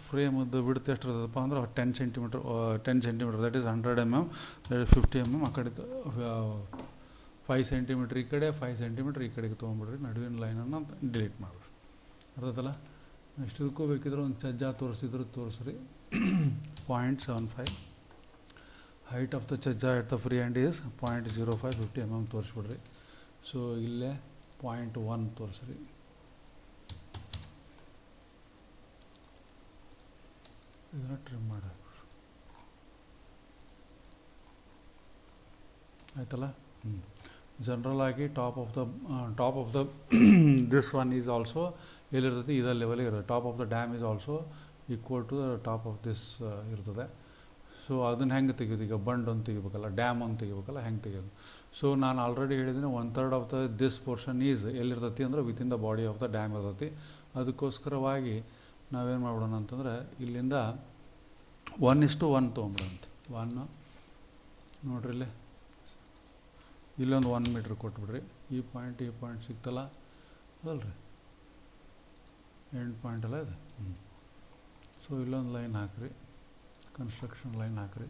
ಫ್ರೇಮದ್ದು ಬಿಡ್ತು ಎಷ್ಟು ಇರ್ತದಪ್ಪ ಅಂದ್ರೆ 10 centimetre. 10 centimetre that is 100 mm. That is 50 mm. ಆ ಕಡೆ 5 ಸೆಂಟಿಮೀಟ್ರ್ ಈ ಕಡೆ, 5 ಸೆಂಟಿಮೀಟ್ರ್ ಈ ಕಡೆಗೆ ತೊಗೊಂಬಿಡ್ರಿ. ನಡುವಿನ ಲೈನನ್ನು ಡಿಲೀಟ್ ಮಾಡಿಬಿಡ್ರಿ. ಅರ್ಥದಲ್ಲ? ನೆಕ್ಸ್ಟ್ ಇದಕ್ಕೂ ಬೇಕಿದ್ರೆ ಒಂದು ಚಜ್ಜ ತೋರಿಸಿದ್ರು ತೋರಿಸ್ರಿ. 0.75. Height of the chajja at the free hand is 0.05 50 mm ತೋರಿಸ್ಬಿಡ್ರಿ. ಸೊ ಇಲ್ಲೇ 0.1 ತೋರಿಸ್ರಿ. ಇದನ್ನು ಟ್ರಿಮ್ ಮಾಡಿ ಹಾಕ್ಬಿಡ್ರಿ. ಆಯ್ತಲ್ಲ? ಜನರಲ್ ಆಗಿ top of the this one is also ಎಲ್ಲಿರ್ತೈತಿ ಇದೇ ಲೆವೆಲಿಗೆ ಇರುತ್ತೆ. Top of the dam is also equal to the top of this ಇರ್ತದೆ. ಸೊ ಅದನ್ನು ಹೆಂಗೆ ತೆಗೆಯೋದು? ಈಗ ಬಂಡ್ ಒಂದು ತೆಗಿಬೇಕಲ್ಲ, ಡ್ಯಾಮ್ ಒಂದು ತೆಗಿಬೇಕಲ್ಲ, ಹೆಂಗೆ ತೆಗೆಯೋದು? ಸೊ ನಾನು ಆಲ್ರೆಡಿ ಹೇಳಿದ್ದೀನಿ 1/3 of the this portion is ಎಲ್ಲಿರ್ತೈತಿ ಅಂದ್ರೆ within the body of the dam ಇರ್ತೈತಿ. ಅದಕ್ಕೋಸ್ಕರವಾಗಿ ನಾವೇನು ಮಾಡೋಣ ಅಂತಂದ್ರೆ ಇಲ್ಲಿಂದ 1:1 ತೊಗೊಂಬಿಡಂತೆ. 1 ನೋಡ್ರಿ ಇಲ್ಲಿ ಇಲ್ಲೊಂದು 1 ಮೀಟ್ರ್ ಕೊಟ್ಬಿಡ್ರಿ. ಈ ಪಾಯಿಂಟ್ ಸಿಗ್ತಲ್ಲ ಅದಲ್ರಿ, ಎಂಡ್ ಪಾಯಿಂಟ್ ಎಲ್ಲ ಇದೆ. ಸೊ ಇಲ್ಲೊಂದು ಲೈನ್ ಹಾಕ್ರಿ, ಕನ್ಸ್ಟ್ರಕ್ಷನ್ ಲೈನ್ ಹಾಕ್ರಿ.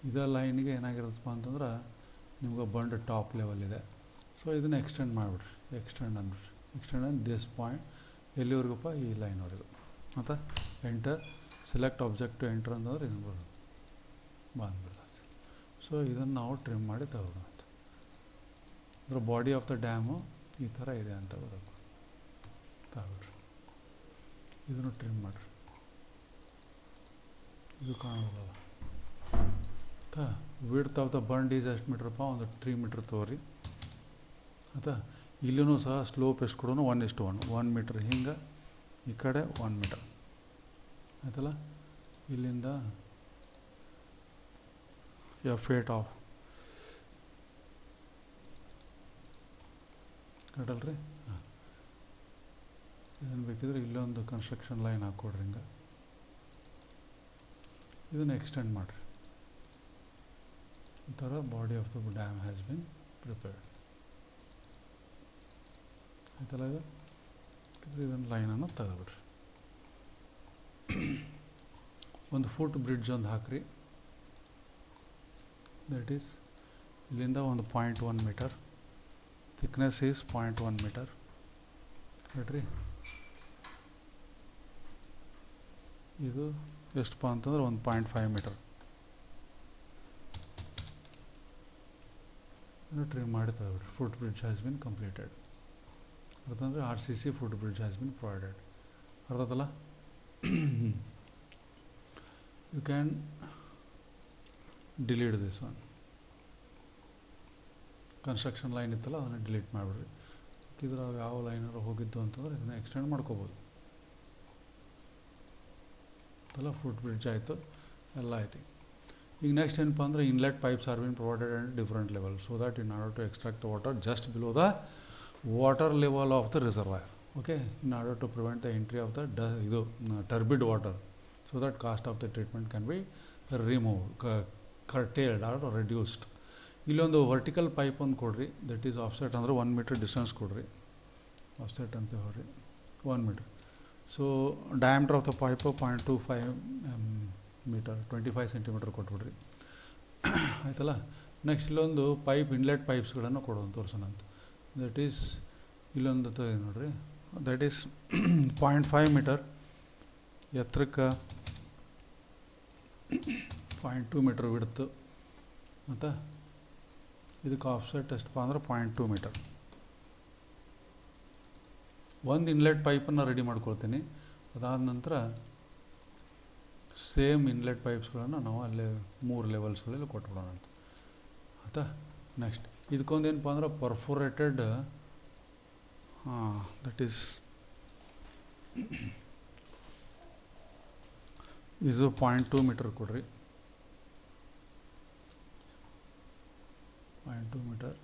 ಇದೇ ಲೈನಿಗೆ ಏನಾಗಿರುತ್ತಪ್ಪ ಅಂತಂದ್ರೆ ನಿಮ್ಗೆ ಬಂಡ್ ಟಾಪ್ ಲೆವೆಲ್ ಇದೆ. ಸೊ ಇದನ್ನು ಎಕ್ಸ್ಟೆಂಡ್ ಮಾಡಿಬಿಡ್ರಿ, ಎಕ್ಸ್ಟೆಂಡ್ ದಿಸ್ ಪಾಯಿಂಟ್ ಎಲ್ಲಿವರೆಗಪ್ಪ, ಈ ಲೈನ್ವರೆಗೂ. ಮತ್ತು enter, select object to enter ಅಂತಂದ್ರೆ ಇದನ್ನು ಬಂದ್ಬಿಡ್ತದೆ. ಸೊ ಇದನ್ನು ನಾವು ಟ್ರಿಮ್ ಮಾಡಿ ತಗೋಣ ಅಂತ. ಅಂದರೆ ಬಾಡಿ ಆಫ್ ದ ಡ್ಯಾಮು ಈ ಥರ ಇದೆ ಅಂತ ಗೊತ್ತಾಗ ತಗೊಳ್ರಿ. ಇದನ್ನು ಟ್ರಿಮ್ ಮಾಡಿರಿ. ಇದು ಕಾಣೋಲ್ಲ. ವಿಡ್ತ್ ಆಫ್ ದ ಬಂಡ್ ಈಸ್ ಎಷ್ಟು ಮೀಟ್ರಪ್ಪ, ಒಂದು 3 ಮೀಟ್ರ್ ತಗೋರಿ. ಆಯಿತಾ, ಇಲ್ಲೂ ಸಹ ಸ್ಲೋಪ್ ಎಷ್ಟು ಕೊಡೋನು 1:1, 1 ಮೀಟ್ರ್ ಹಿಂಗೆ, ಈ ಕಡೆ 1 ಮೀಟ್ರ್ ಆಯ್ತಲ್ಲ. ಇಲ್ಲಿಂದ F8 ಆಫ್ ಕಟ್ಟಲ್ರಿ. ಹಾಂ, ಇದನ್ನು ಬೇಕಿದ್ರೆ ಇಲ್ಲೊಂದು ಕನ್ಸ್ಟ್ರಕ್ಷನ್ ಲೈನ್ ಹಾಕ್ಕೊಡ್ರಿ ಹಿಂಗೆ. ಇದನ್ನು ಎಕ್ಸ್ಟೆಂಡ್ ಮಾಡಿರಿ. ಈ ಥರ body of the dam has been prepared ಆಯ್ತಲ್ಲ. ಇದನ್ನು ಲೈನನ್ನು ತೆಗೆದುಬಿಡ್ರಿ. ಒಂದು ಫುಟ್ ಬ್ರಿಡ್ಜ್ ಒಂದು ಹಾಕ್ರಿ. ದಟ್ ಈಸ್ ಇಲ್ಲಿಂದ ಒಂದು 0.1 ಮೀಟರ್, ಥಿಕ್ನೆಸ್ ಈಸ್ 0.1 ಮೀಟರ್ ಹೇಳ್ರಿ. ಇದು ಎಷ್ಟಪ್ಪ ಅಂತಂದ್ರೆ ಒಂದು 0.5 ಮೀಟರ್. ಟ್ರಿಮ್ ಮಾಡಿ ತಗೊಳ್ರಿ. Foot bridge has been completed. ಅರ್ಥಂದರೆ RCC foot bridge has been provided. ಅರ್ಥತ್ತಲ್ಲ. You can delete this one. Construction line ಇತ್ತಲ್ಲ ಅದನ್ನು ಡಿಲೀಟ್ ಮಾಡಿಬಿಡ್ರಿ. ಇದ್ರ ಯಾವ ಲೈನಾರು ಹೋಗಿದ್ದು ಅಂತಂದ್ರೆ ಇದನ್ನು ಎಕ್ಸ್ಟೆಂಡ್ ಮಾಡ್ಕೋಬೋದು. ಅಲ್ಲ, ಫುಟ್ ಬ್ರಿಡ್ಜ್ ಆಯಿತು, ಎಲ್ಲ ಆಯ್ತು. ಈಗ ನೆಕ್ಸ್ಟ್ ಏನಪ್ಪ ಅಂದರೆ inlet pipes are been provided and different level so that in order to extract the water just below the water level of the reservoir. Okay, in order to prevent the entry of the ಇದು turbid water so that cost of the treatment can be curtailed or reduced. ಇಲ್ಲೊಂದು ವರ್ಟಿಕಲ್ ಪೈಪ್ ಒಂದು ಕೊಡ್ರಿ. ದಟ್ ಈಸ್ ಆಫ್ಸೆಟ್ ಅಂದರೆ 1 ಮೀಟ್ರ್ ಡಿಸ್ಟೆನ್ಸ್ ಕೊಡ್ರಿ. ಆಫ್ಸೆಟ್ ಅಂತ ಹೇಳ್ರಿ 1 metre. So diameter of the pipe 0.25 metre, 25 centimetre ಕೊಟ್ಬಿಡ್ರಿ. ಆಯ್ತಲ್ಲ. ನೆಕ್ಸ್ಟ್ ಇಲ್ಲೊಂದು ಪೈಪ್, ಇನ್ಲೆಟ್ ಪೈಪ್ಸ್ಗಳನ್ನು ಕೊಡೋದು ತೋರಿಸೋಣ ಅಂತ. ದಟ್ ಈಸ್ ಇಲ್ಲೊಂದು ನೋಡ್ರಿ. ದಟ್ ಈಸ್ 0.5 ಮೀಟರ್ ಎತ್ತರಕ್ಕೆ, 0.2 ಮೀಟರ್ ಬಿಡ್ತು. ಮತ್ತು ಇದಕ್ಕೆ ಆಫ್ಸೆಟ್ ಎಷ್ಟಪ್ಪ ಅಂದ್ರೆ 0.2 ಮೀಟರ್. ಒಂದು ಇನ್ಲೆಟ್ ಪೈಪನ್ನು ರೆಡಿ ಮಾಡ್ಕೊಳ್ತೀನಿ. ಅದಾದ ನಂತರ ಸೇಮ್ ಇನ್ಲೆಟ್ ಪೈಪ್ಸ್ಗಳನ್ನು ನಾವು ಅಲ್ಲೇ 3 ಲೆವೆಲ್ಸ್ಗಳಲ್ಲಿ ಕೊಟ್ಬಿಡೋಣ ಅಂತ. ಆಯಿತಾ. ನೆಕ್ಸ್ಟ್ ಇದಕ್ಕೊಂದು ಏನಪ್ಪ ಅಂದ್ರೆ ಪರ್ಫೋರೇಟೆಡ್, ದಟ್ ಈಸ್ ಇದು 0.2 ಮೀಟರ್ ಕೊಡ್ರಿ. 0.2 ಮೀಟರ್.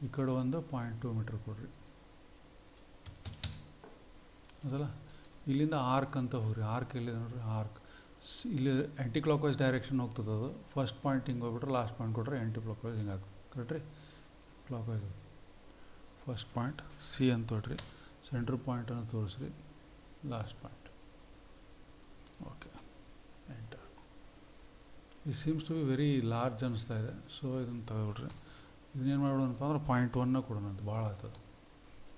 ಈ ಕಡೆ ಒಂದು 0.2 ಮೀಟರ್ ಕೊಡ್ರಿ. ಅದಲ್ಲ. ಇಲ್ಲಿಂದ ಆರ್ಕ್ ಅಂತ ಹೋಗ್ರಿ. ಆರ್ಕ್ ಎಲ್ಲಿದೆ ನೋಡ್ರಿ, ಆರ್ಕ್ ಇಲ್ಲಿ ಆ್ಯಂಟಿ ಕ್ಲಾಕ್ ವೈಸ್ ಡೈರೆಕ್ಷನ್ ಹೋಗ್ತದೆ. ಅದು ಫಸ್ಟ್ ಪಾಯಿಂಟ್ ಹಿಂಗೆ ಹೋಗ್ಬಿಟ್ರೆ ಲಾಸ್ಟ್ ಪಾಯಿಂಟ್ ಕೊಟ್ಟರೆ ಆ್ಯಂಟಿ ಕ್ಲಾಕ್ ವೈಸ್ ಹಿಂಗೆ ಹಾಕಿ ಕರೆಕ್ಟ್ ರೀ. Clockwise first point C ಅಂತ ತೊಗೊಳ್ರಿ. ಸೆಂಟ್ರ್ ಪಾಯಿಂಟನ್ನು ತೋರಿಸ್ರಿ, ಲಾಸ್ಟ್ ಪಾಯಿಂಟ್. Okay, enter. ಇದು seems to be very large ಅನ್ನಿಸ್ತಾ ಇದೆ. ಸೊ ಇದನ್ನು ತಗೊಳ್ರಿ. ಇದನ್ನೇನು ಮಾಡೋಣಪ್ಪ ಅಂದ್ರೆ 0.1 ಕೊಡೋಣ ಅಂತ, ಭಾಳ ಆಗ್ತದೆ.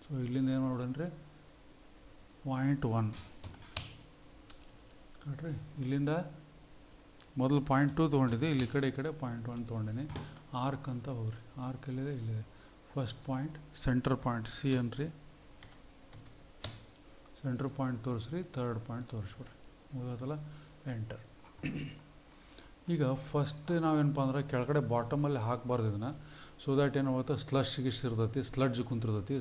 ಸೊ ಇಲ್ಲಿಂದ ಏನು ಮಾಡೋಣ 0.1 ಕಟ್ರಿ. ಇಲ್ಲಿಂದ ಮೊದಲು 0.2 ತೊಗೊಂಡಿದ್ದೆ, ಇಲ್ಲಿ ಈ ಕಡೆ 0.1 ತೊಗೊಂಡಿನಿ. ಆರ್ಕ್ ಅಂತ ಹೋಗ್ರಿ. ಆರ್ಕ್ ಎಲ್ಲಿದೆ, ಇಲ್ಲಿದೆ. First point centre point C ಅನ್ರಿ. ಸೆಂಟ್ರ್ ಪಾಯಿಂಟ್ ತೋರಿಸ್ರಿ, ಥರ್ಡ್ ಪಾಯಿಂಟ್ ತೋರಿಸ್ಬಿಡ್ರಿ. ಮುಗಿದಲ್ಲ, ಎಂಟರ್. ಈಗ ಫಸ್ಟ್ ನಾವೇನಪ್ಪ ಅಂದ್ರೆ ಕೆಳಗಡೆ ಬಾಟಮಲ್ಲಿ ಹಾಕಬಾರ್ದು ಇದನ್ನು. ಸೊ ದ್ಯಾಟ್ ಏನಾಗುತ್ತೆ, ಸ್ಲಡ್ಜ್ ಇರ್ತೈತಿ, ಸ್ಲಡ್ಜ್ ಕುಂತಿರ್ತೈತಿ.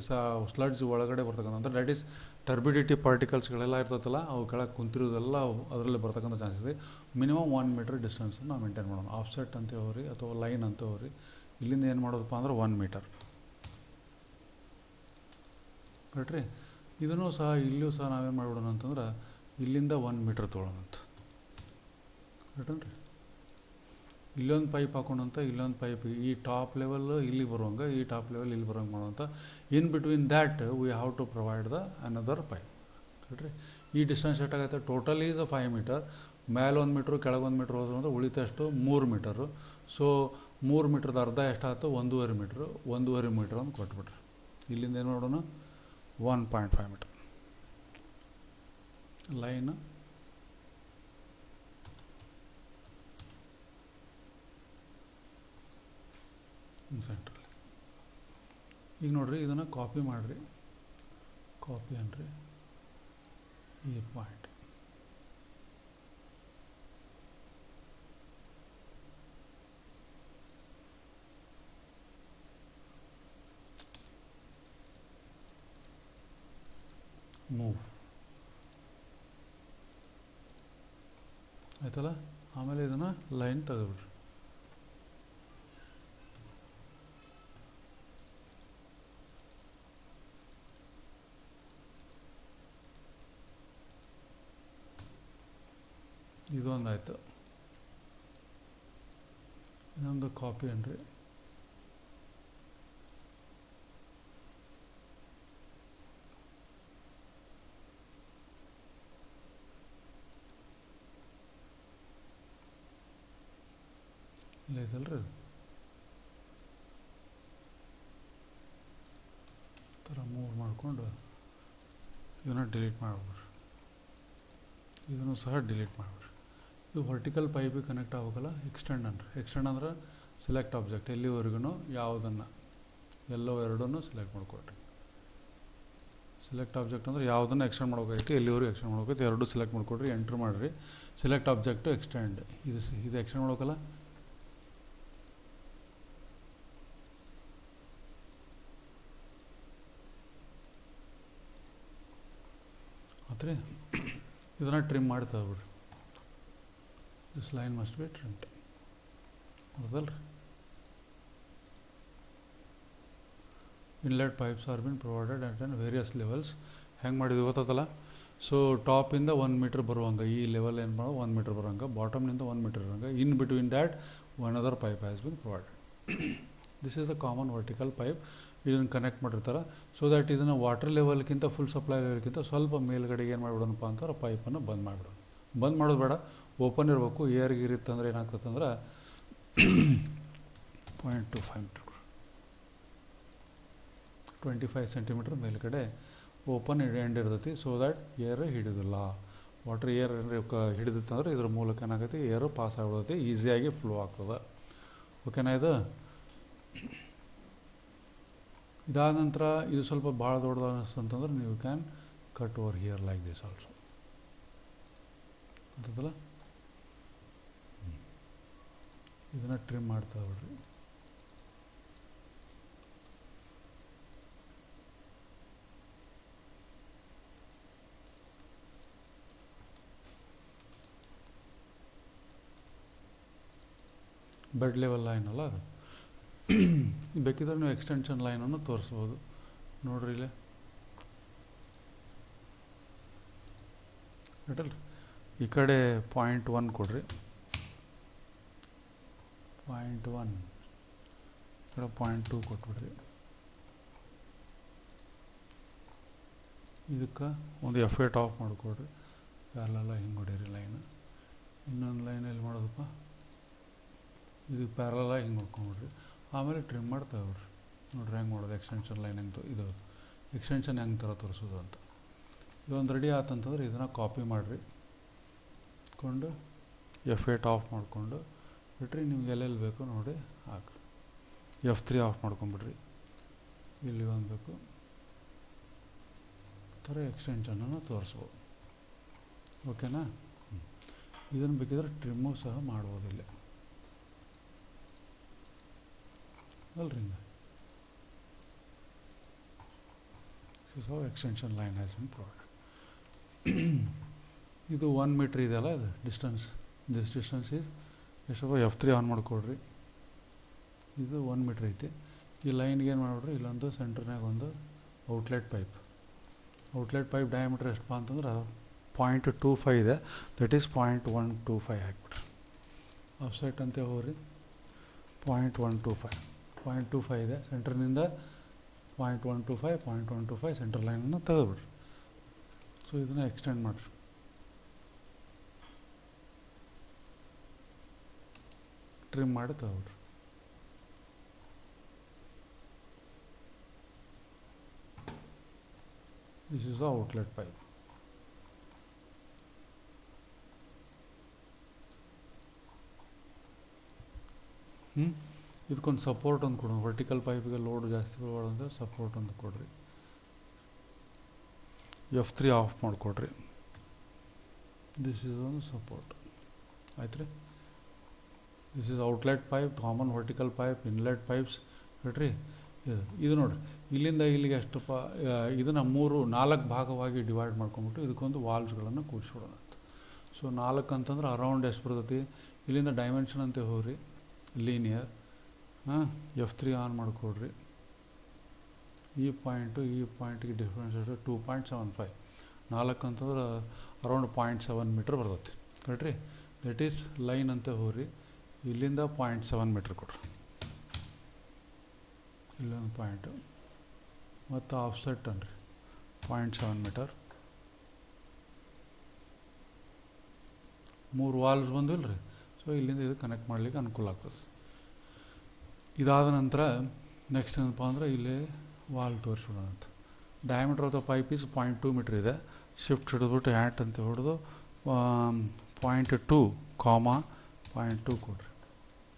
ಸ್ಲಡ್ಜ್ ಒಳಗಡೆ ಬರ್ತಕ್ಕಂಥ ದ್ಯಾಟ್ ಈಸ್ ಟರ್ಬಿಡಿಟಿ ಪಾರ್ಟಿಕಲ್ಸ್ಗಳೆಲ್ಲ ಇರ್ತೈತಲ್ಲ, ಅವು ಕೆಳಗೆ ಕುಂತಿರೋದೆಲ್ಲ ಅದರಲ್ಲಿ ಬರ್ತಕ್ಕಂಥ ಚಾನ್ಸ್ ಇದೆ. ಮಿನಿಮಮ್ 1 ಮೀಟರ್ ಡಿಸ್ಟೆನ್ಸನ್ನು ನಾವು ಮೇಂಟೈನ್ ಮಾಡೋಣ. ಆಫ್ಸೆಟ್ ಅಂತ ಹೋಗ್ರಿ ಅಥವಾ ಲೈನ್ ಅಂತ ಹೋಗ್ರಿ. ಇಲ್ಲಿಂದ ಏನು ಮಾಡೋದಪ್ಪ ಅಂದ್ರೆ 1 ಮೀಟರ್ ಕರೆಕ್ಟ್ರಿ. ಇದನ್ನು ಸಹ ಇಲ್ಲಿಯೂ ಸಹ ನಾವೇನು ಮಾಡಿಬಿಡೋಣ ಅಂತಂದ್ರೆ ಇಲ್ಲಿಂದ 1 ಮೀಟರ್ ತೊಗೊಳ್ಳೋಣ ಅಂತ ಕರೆಕ್ಟನ್ರಿ. ಇಲ್ಲೊಂದು ಪೈಪ್ ಹಾಕೊಂಡಂತ ಇಲ್ಲೊಂದು ಪೈಪ್ ಈ ಟಾಪ್ ಲೆವೆಲ್ ಇಲ್ಲಿ ಬರುವಂಗೆ ಈ ಟಾಪ್ ಲೆವೆಲ್ ಇಲ್ಲಿ ಬರೋಂಗೆ ಮಾಡುವಂಥ in between that we have to provide the another pipe ಕರೆಕ್ಟ್ರಿ. ಈ ಡಿಸ್ಟೆನ್ಸ್ ಎಷ್ಟಾಗತ್ತೆ ಟೋಟಲ್ ಈಸ್ 5 ಮೀಟರ್, ಮೇಲೆ 1 ಮೀಟ್ರು ಕೆಳಗೆ 1 ಮೀಟ್ರ್ ಹೋದ್ರೆ ಅಂದರೆ ಉಳಿತಷ್ಟು 3 ಮೀಟರು. ಸೊ 3 ಮೀಟ್ರದ ಅರ್ಧ ಎಷ್ಟಾಗುತ್ತೆ 1.5 ಮೀಟ್ರು, 1.5 ಮೀಟ್ರ್ ಅಂತ ಕೊಟ್ಬಿಟ್ರಿ. ಇಲ್ಲಿಂದ ಏನು ಮಾಡೋಣ 1.5 ಮೀಟರ್ ಲೈನ್ ಸೆಂಟ್ರಲ್ಲಿ. ಈಗ ನೋಡಿರಿ ಇದನ್ನು ಕಾಪಿ ಮಾಡಿರಿ, ಕಾಪಿ ಅನ್ರಿ ಈ ಪಾಯಿಂಟ್ ಮೂವ್ ಆಯ್ತಲ್ಲ. ಆಮೇಲೆ ಇದನ್ನು ಲೈನ್ ತೆಗೆದುಬಿಡ್ರಿ. ಇದೊಂದು ಆಯಿತು. ಇನ್ನೊಂದು ಕಾಪಿ ಅನ್ರಿ, ಇಲ್ಲ ಐತಲ್ರಿ ಅದು ಥರ ಮೂವ್ ಮಾಡಿಕೊಂಡು ಇದನ್ನು ಡಿಲೀಟ್ ಮಾಡ್ಬಿಡ್ರಿ, ಇದನ್ನು ಸಹ ಡಿಲೀಟ್ ಮಾಡ್ಬಿಡ್ರಿ. ಇದು ವರ್ಟಿಕಲ್ ಪೈಪಿಗೆ ಕನೆಕ್ಟ್ ಆಗಬೇಕಲ್ಲ. ಎಕ್ಸ್ಟೆಂಡ್ ಅಂದ್ರೆ ಎಕ್ಸ್ಟೆಂಡ್ ಅಂದ್ರೆ ಸೆಲೆಕ್ಟ್ ಆಬ್ಜೆಕ್ಟ್ ಎಲ್ಲಿವರೆಗೂ ಯಾವುದನ್ನು ಎಲ್ಲೋ ಎರಡನ್ನೂ ಸೆಲೆಕ್ಟ್ ಮಾಡ್ಕೊಳ್ರಿ. ಸೆಲೆಕ್ಟ್ ಆಬ್ಜೆಕ್ಟ್ ಅಂದರೆ ಯಾವುದನ್ನು ಎಕ್ಸ್ಟೆಂಡ್ ಮಾಡ್ಬೇಕಾಗಿತ್ತು ಎಲ್ಲಿವರೆಗೂ ಎಕ್ಸ್ಟೆಂಡ್ ಮಾಡ್ಬೇಕು ಎರಡೂ ಸೆಲೆಕ್ಟ್ ಮಾಡ್ಕೊಡ್ರಿ, ಎಂಟ್ರ್ ಮಾಡಿರಿ. ಸೆಲೆಕ್ಟ್ ಆಬ್ಜೆಕ್ಟು ಎಕ್ಸ್ಟೆಂಡ್ ಇದು ಎಕ್ಸ್ಟೆಂಡ್ ಮಾಡ್ಬೇಕಲ್ಲ. ಆತ್ರಿ ಇದನ್ನು ಟ್ರಿಮ್ ಮಾಡಿ ತೆಗೆದ್ಬಿಡ್ರಿ. This line must be trimmed ಹೌದಲ್ರಿ. Inlet pipes are been provided at various levels. ಹೆಂಗೆ ಮಾಡಿದ್ವಿ ಗೊತ್ತಲ್ಲ. ಸೊ ಟಾಪಿಂದ 1 ಮೀಟ್ರ್ ಬರುವಂಗೆ ಈ ಲೆವೆಲ್ ಏನು ಮಾಡೋ 1 ಮೀಟ್ರ್ ಬರೋಂಗೆ, ಬಾಟಮ್ನಿಂದ 1 ಮೀಟ್ರ್ ಇರೋಂಗೆ, in between that another pipe has been provided. This is a common vertical pipe. ಇದನ್ನು ಕನೆಕ್ಟ್ ಮಾಡಿರ್ತಾರೆ ಸೊ ದ್ಯಾಟ್ ಇದನ್ನು ವಾಟರ್ ಲೆವೆಲ್ಗಿಂತ ಫುಲ್ ಸಪ್ಲೈ ಲೆವೆಲ್ಗಿಂತ ಸ್ವಲ್ಪ ಮೇಲ್ಗಡೆಗೆ ಏನು ಮಾಡಿಬಿಡೋಣಪ್ಪ ಅಂತಾರೆ ಪೈಪನ್ನು ಬಂದ್ ಮಾಡಿಬಿಡೋಣ. ಬಂದ್ ಮಾಡೋದು ಬೇಡ, ಓಪನ್ ಇರಬೇಕು. ಏರ್ಗೆ ಇರುತ್ತಂದ್ರೆ ಏನಾಗ್ತದೆ ಅಂದ್ರೆ 0.25 ಮೀಟ್ರ್ 25 ಸೆಂಟಿಮೀಟ್ರ್ ಮೇಲ್ಗಡೆ ಓಪನ್ ಎಂಡ್ ಇರ್ತೈತಿ. ಸೊ ದ್ಯಾಟ್ ಏರ್ ಹಿಡಿದಿಲ್ಲ, ವಾಟರ್ ಏರ್ ಹಿಡಿದಿತ್ತಂದ್ರೆ ಇದ್ರ ಮೂಲಕ ಏನಾಗೈತಿ ಏರು ಪಾಸ್ ಆಗ್ಬಿಡ್ತೈತಿ, ಈಸಿಯಾಗಿ ಫ್ಲೋ ಆಗ್ತದೆ. ಓಕೆನಾ. ಇದಾದ ನಂತರ ಇದು ಸ್ವಲ್ಪ ಭಾಳ ದೊಡ್ಡದು ಅನ್ನಿಸ್ತಂತಂದ್ರೆ ನೀವು can cut over here like this also ಅಂತದಲ್ಲ. ಇದನ್ನು ಟ್ರಿಮ್ ಮಾಡ್ತಾ ಬಿಡ್ರಿ. ಬೆಡ್ ಲೆವೆಲ್ ಲೈನ್ ಅಲ್ಲ ಅದು. ಬೇಕಿದ್ರೆ ನೀವು ಎಕ್ಸ್ಟೆನ್ಷನ್ ಲೈನನ್ನು ತೋರಿಸ್ಬೋದು. ನೋಡ್ರಿ ಇಲ್ಲೇ ಕರೆಕ್ಟಲ್ರಿ. ಈ ಕಡೆ 0.1 ಕೊಡ್ರಿ, 0.1 ಈ ಕಡೆ 0.2 ಕೊಟ್ಬಿಡ್ರಿ. ಇದಕ್ಕೆ ಒಂದು ಎಫೆಕ್ಟ್ ಆಫ್ ಮಾಡಿಕೊಡ್ರಿ. ಪ್ಯಾರಲಲ್ಲ ಹಿಂಗೆ ಹೊಡೀರಿ ಲೈನ್. ಇನ್ನೊಂದು ಲೈನ್ ಎಲ್ಲಿ ಮಾಡೋದಪ್ಪ, ಇದು ಪ್ಯಾರಲಲ್ಲ ಹಿಂಗೆ ನೋಡ್ಕೊಂಬಿಡ್ರಿ. ಆಮೇಲೆ ಟ್ರಿಮ್ ಮಾಡಿ ತೆಗೆದ್ಬಿಡ್ರಿ. ನೋಡ್ರಿ ಹೆಂಗೆ ಮಾಡೋದು ಎಕ್ಸ್ಟೆನ್ಷನ್ ಲೈನ್ ಹೆಂಗೆ ಇದು ಎಕ್ಸ್ಟೆನ್ಷನ್ ಹೆಂಗೆ ಥರ ತೋರಿಸೋದು ಅಂತ. ಇದೊಂದು ರೆಡಿ ಆತಂತಂದ್ರೆ ಇದನ್ನು ಕಾಪಿ ಮಾಡಿರಿ, ಕೊಂಡು F8 ಆಫ್ ಮಾಡಿಕೊಂಡು ಬಿಟ್ರಿ. ನಿಮ್ಗೆ ಎಲ್ಲೆಲ್ಲಿ ಬೇಕು ನೋಡಿ ಹಾಕ್ರಿ. F3 of ಮಾಡ್ಕೊಂಬಿಡ್ರಿ. ಇಲ್ಲಿ ಒಂದು ಬೇಕು ಥರ ಎಕ್ಸ್ಟೆನ್ಷನನ್ನು ತೋರಿಸ್ಬೋದು. ಓಕೆನಾ. ಇದನ್ನು ಬೇಕಿದ್ರೆ ಟ್ರಿಮ್ಮು ಸಹ ಮಾಡ್ಬೋದಿಲ್ಲ ಅಲ್ರಿ. ಹಿಂಗೆ this how extension line has been provided. ಇದು 1 ಮೀಟ್ರ್ ಇದೆಯಲ್ಲ ಇದು ಡಿಸ್ಟೆನ್ಸ್. ದಿಸ್ ಡಿಸ್ಟೆನ್ಸ್ ಈಸ್ ಎಷ್ಟಪ್ಪ F3 ಆನ್ ಮಾಡಿಕೊಡ್ರಿ. ಇದು 1 ಮೀಟ್ರ್ ಐತಿ. ಈ ಲೈನ್ಗೆ ಏನು ಮಾಡಿಬಿಡ್ರಿ, ಇಲ್ಲೊಂದು ಸೆಂಟ್ರ್ನಾಗ ಒಂದು outlet pipe. Outlet pipe diameter ಎಷ್ಟಪ್ಪ ಅಂತಂದ್ರೆ 0.25 ಇದೆ. That is 0.125 ಹಾಕ್ಬಿಟ್ರಿ. ಆಫ್ಸೆಟ್ ಅಂತ ಹೋಗ್ರಿ 0.125 0.25 ಇದೆ ಸೆಂಟ್ರ್ನಿಂದ 0.125 ಸೆಂಟ್ರ್ ಲೈನನ್ನು ತೆಗೆದುಬಿಡ್ರಿ. ಸೊ ಇದನ್ನು ಎಕ್ಸ್ಟೆಂಡ್ ಮಾಡಿರಿ. ಟ್ರಿಮ್ ಮಾಡಿ ತೆಗೆದುಬಿಡ್ರಿ. This is the outlet pipe. ಇದಕ್ಕೊಂದು ಸಪೋರ್ಟ್ ಒಂದು ಕೊಡೋಣ. ವರ್ಟಿಕಲ್ ಪೈಪಿಗೆ ಲೋಡ್ ಜಾಸ್ತಿ ಬರಬಾರ್ದಂದ್ರೆ ಸಪೋರ್ಟ್ ಒಂದು ಕೊಡ್ರಿ. F3 ಆಫ್ ಮಾಡಿಕೊಡ್ರಿ. ದಿಸ್ ಈಸ್ ಒಂದು ಸಪೋರ್ಟ್ ಆಯ್ತು ರೀ. This is outlet pipe, common vertical pipe, inlet pipes ಹೇಳ್ರಿ. ಇದು ನೋಡಿರಿ, ಇಲ್ಲಿಂದ ಇಲ್ಲಿಗೆ ಎಷ್ಟು ಇದನ್ನು 4 ಭಾಗವಾಗಿ ಡಿವೈಡ್ ಮಾಡ್ಕೊಂಬಿಟ್ಟು ಇದಕ್ಕೊಂದು ವಾಲ್ವ್ಸ್ಗಳನ್ನು ಕೂಡಿಸ್ಬಿಡೋಣ ಅಂತ. ಸೊ 4 ಅಂತಂದ್ರೆ ಅರೌಂಡ್ ಎಷ್ಟು ಬರ್ತೈತಿ, ಇಲ್ಲಿಂದ ಡೈಮೆನ್ಷನ್ ಅಂತ ಹೋಗ್ರಿ, ಲೀನಿಯರ್. F3 ಆನ್ ಮಾಡಿಕೊಡ್ರಿ. ಈ ಪಾಯಿಂಟಿಗೆ ಡಿಫ್ರೆನ್ಸ್ 2.75. 4 ಅಂತಂದ್ರೆ ಅರೌಂಡ್ 0.7 ಮೀಟ್ರ್ ಬರ್ತೈತಿ ಕರೆಕ್ಟ್ರಿ. ದಟ್ ಈಸ್ ಲೈನ್ ಅಂತ ಹೋಗ್ರಿ, ಇಲ್ಲಿಂದ 0.7 ಮೀಟ್ರ್ ಕೊಡ್ರಿ. ಇಲ್ಲೊಂದು ಪಾಯಿಂಟು ಮತ್ತು ಆಫ್ಸೆಟ್ ಅನ್ರಿ 0.7 ಮೀಟರ್. 3 ವಾಲ್ವ್ಸ್ ಬಂದಿಲ್ಲ ರೀ. ಸೊ ಇಲ್ಲಿಂದ ಇದು ಕನೆಕ್ಟ್ ಮಾಡಲಿಕ್ಕೆ ಅನುಕೂಲ ಆಗ್ತದೆ. ಇದಾದ ನಂತರ ನೆಕ್ಸ್ಟ್ ಏನಪ್ಪ ಅಂದರೆ ಇಲ್ಲಿ ವಾಲ್ ತೋರಿಸ್ಬಿಡೋಣ ಅಂತ. Diameter of the pipe is 0.2 meter ಇದೆ. ಶಿಫ್ಟ್ ಹಿಡಿದ್ಬಿಟ್ಟು ಹ್ಯಾಟ್ ಅಂತ ಹೊಡೆದು 0.2, 0.2 ಕೊಡ್ರಿ.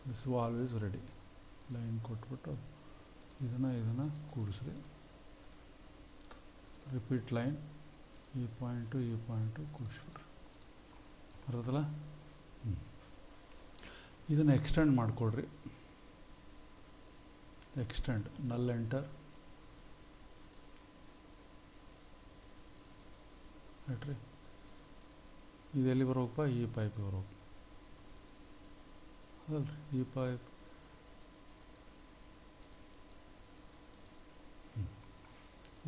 This valve is ready. Line ಕೊಟ್ಬಿಟ್ಟು ಇದನ್ನು ಕೂಡಿಸ್ರಿ. ರಿಪೀಟ್ ಲೈನ್, ಈ ಪಾಯಿಂಟು ಕೂಡಿಸ್ಬಿಡ್ರಿ. ಬರ್ತದಲ್ಲ. ಇದನ್ನು ಎಕ್ಸ್ಟೆಂಡ್ ಮಾಡಿಕೊಡ್ರಿ. ಎಕ್ಸ್ಟೆಂಡ್, ನಲ್ ಎಂಟರ್ ಆಯ್ತು ರೀ. ಇದೆಲ್ಲಿ ಬರ್ಬೇಕಪ್ಪ, ಈ ಪೈಪ್ ಬರ್ಬೇಕು ಅದಲ್ರಿ. ಈ ಪೈಪ್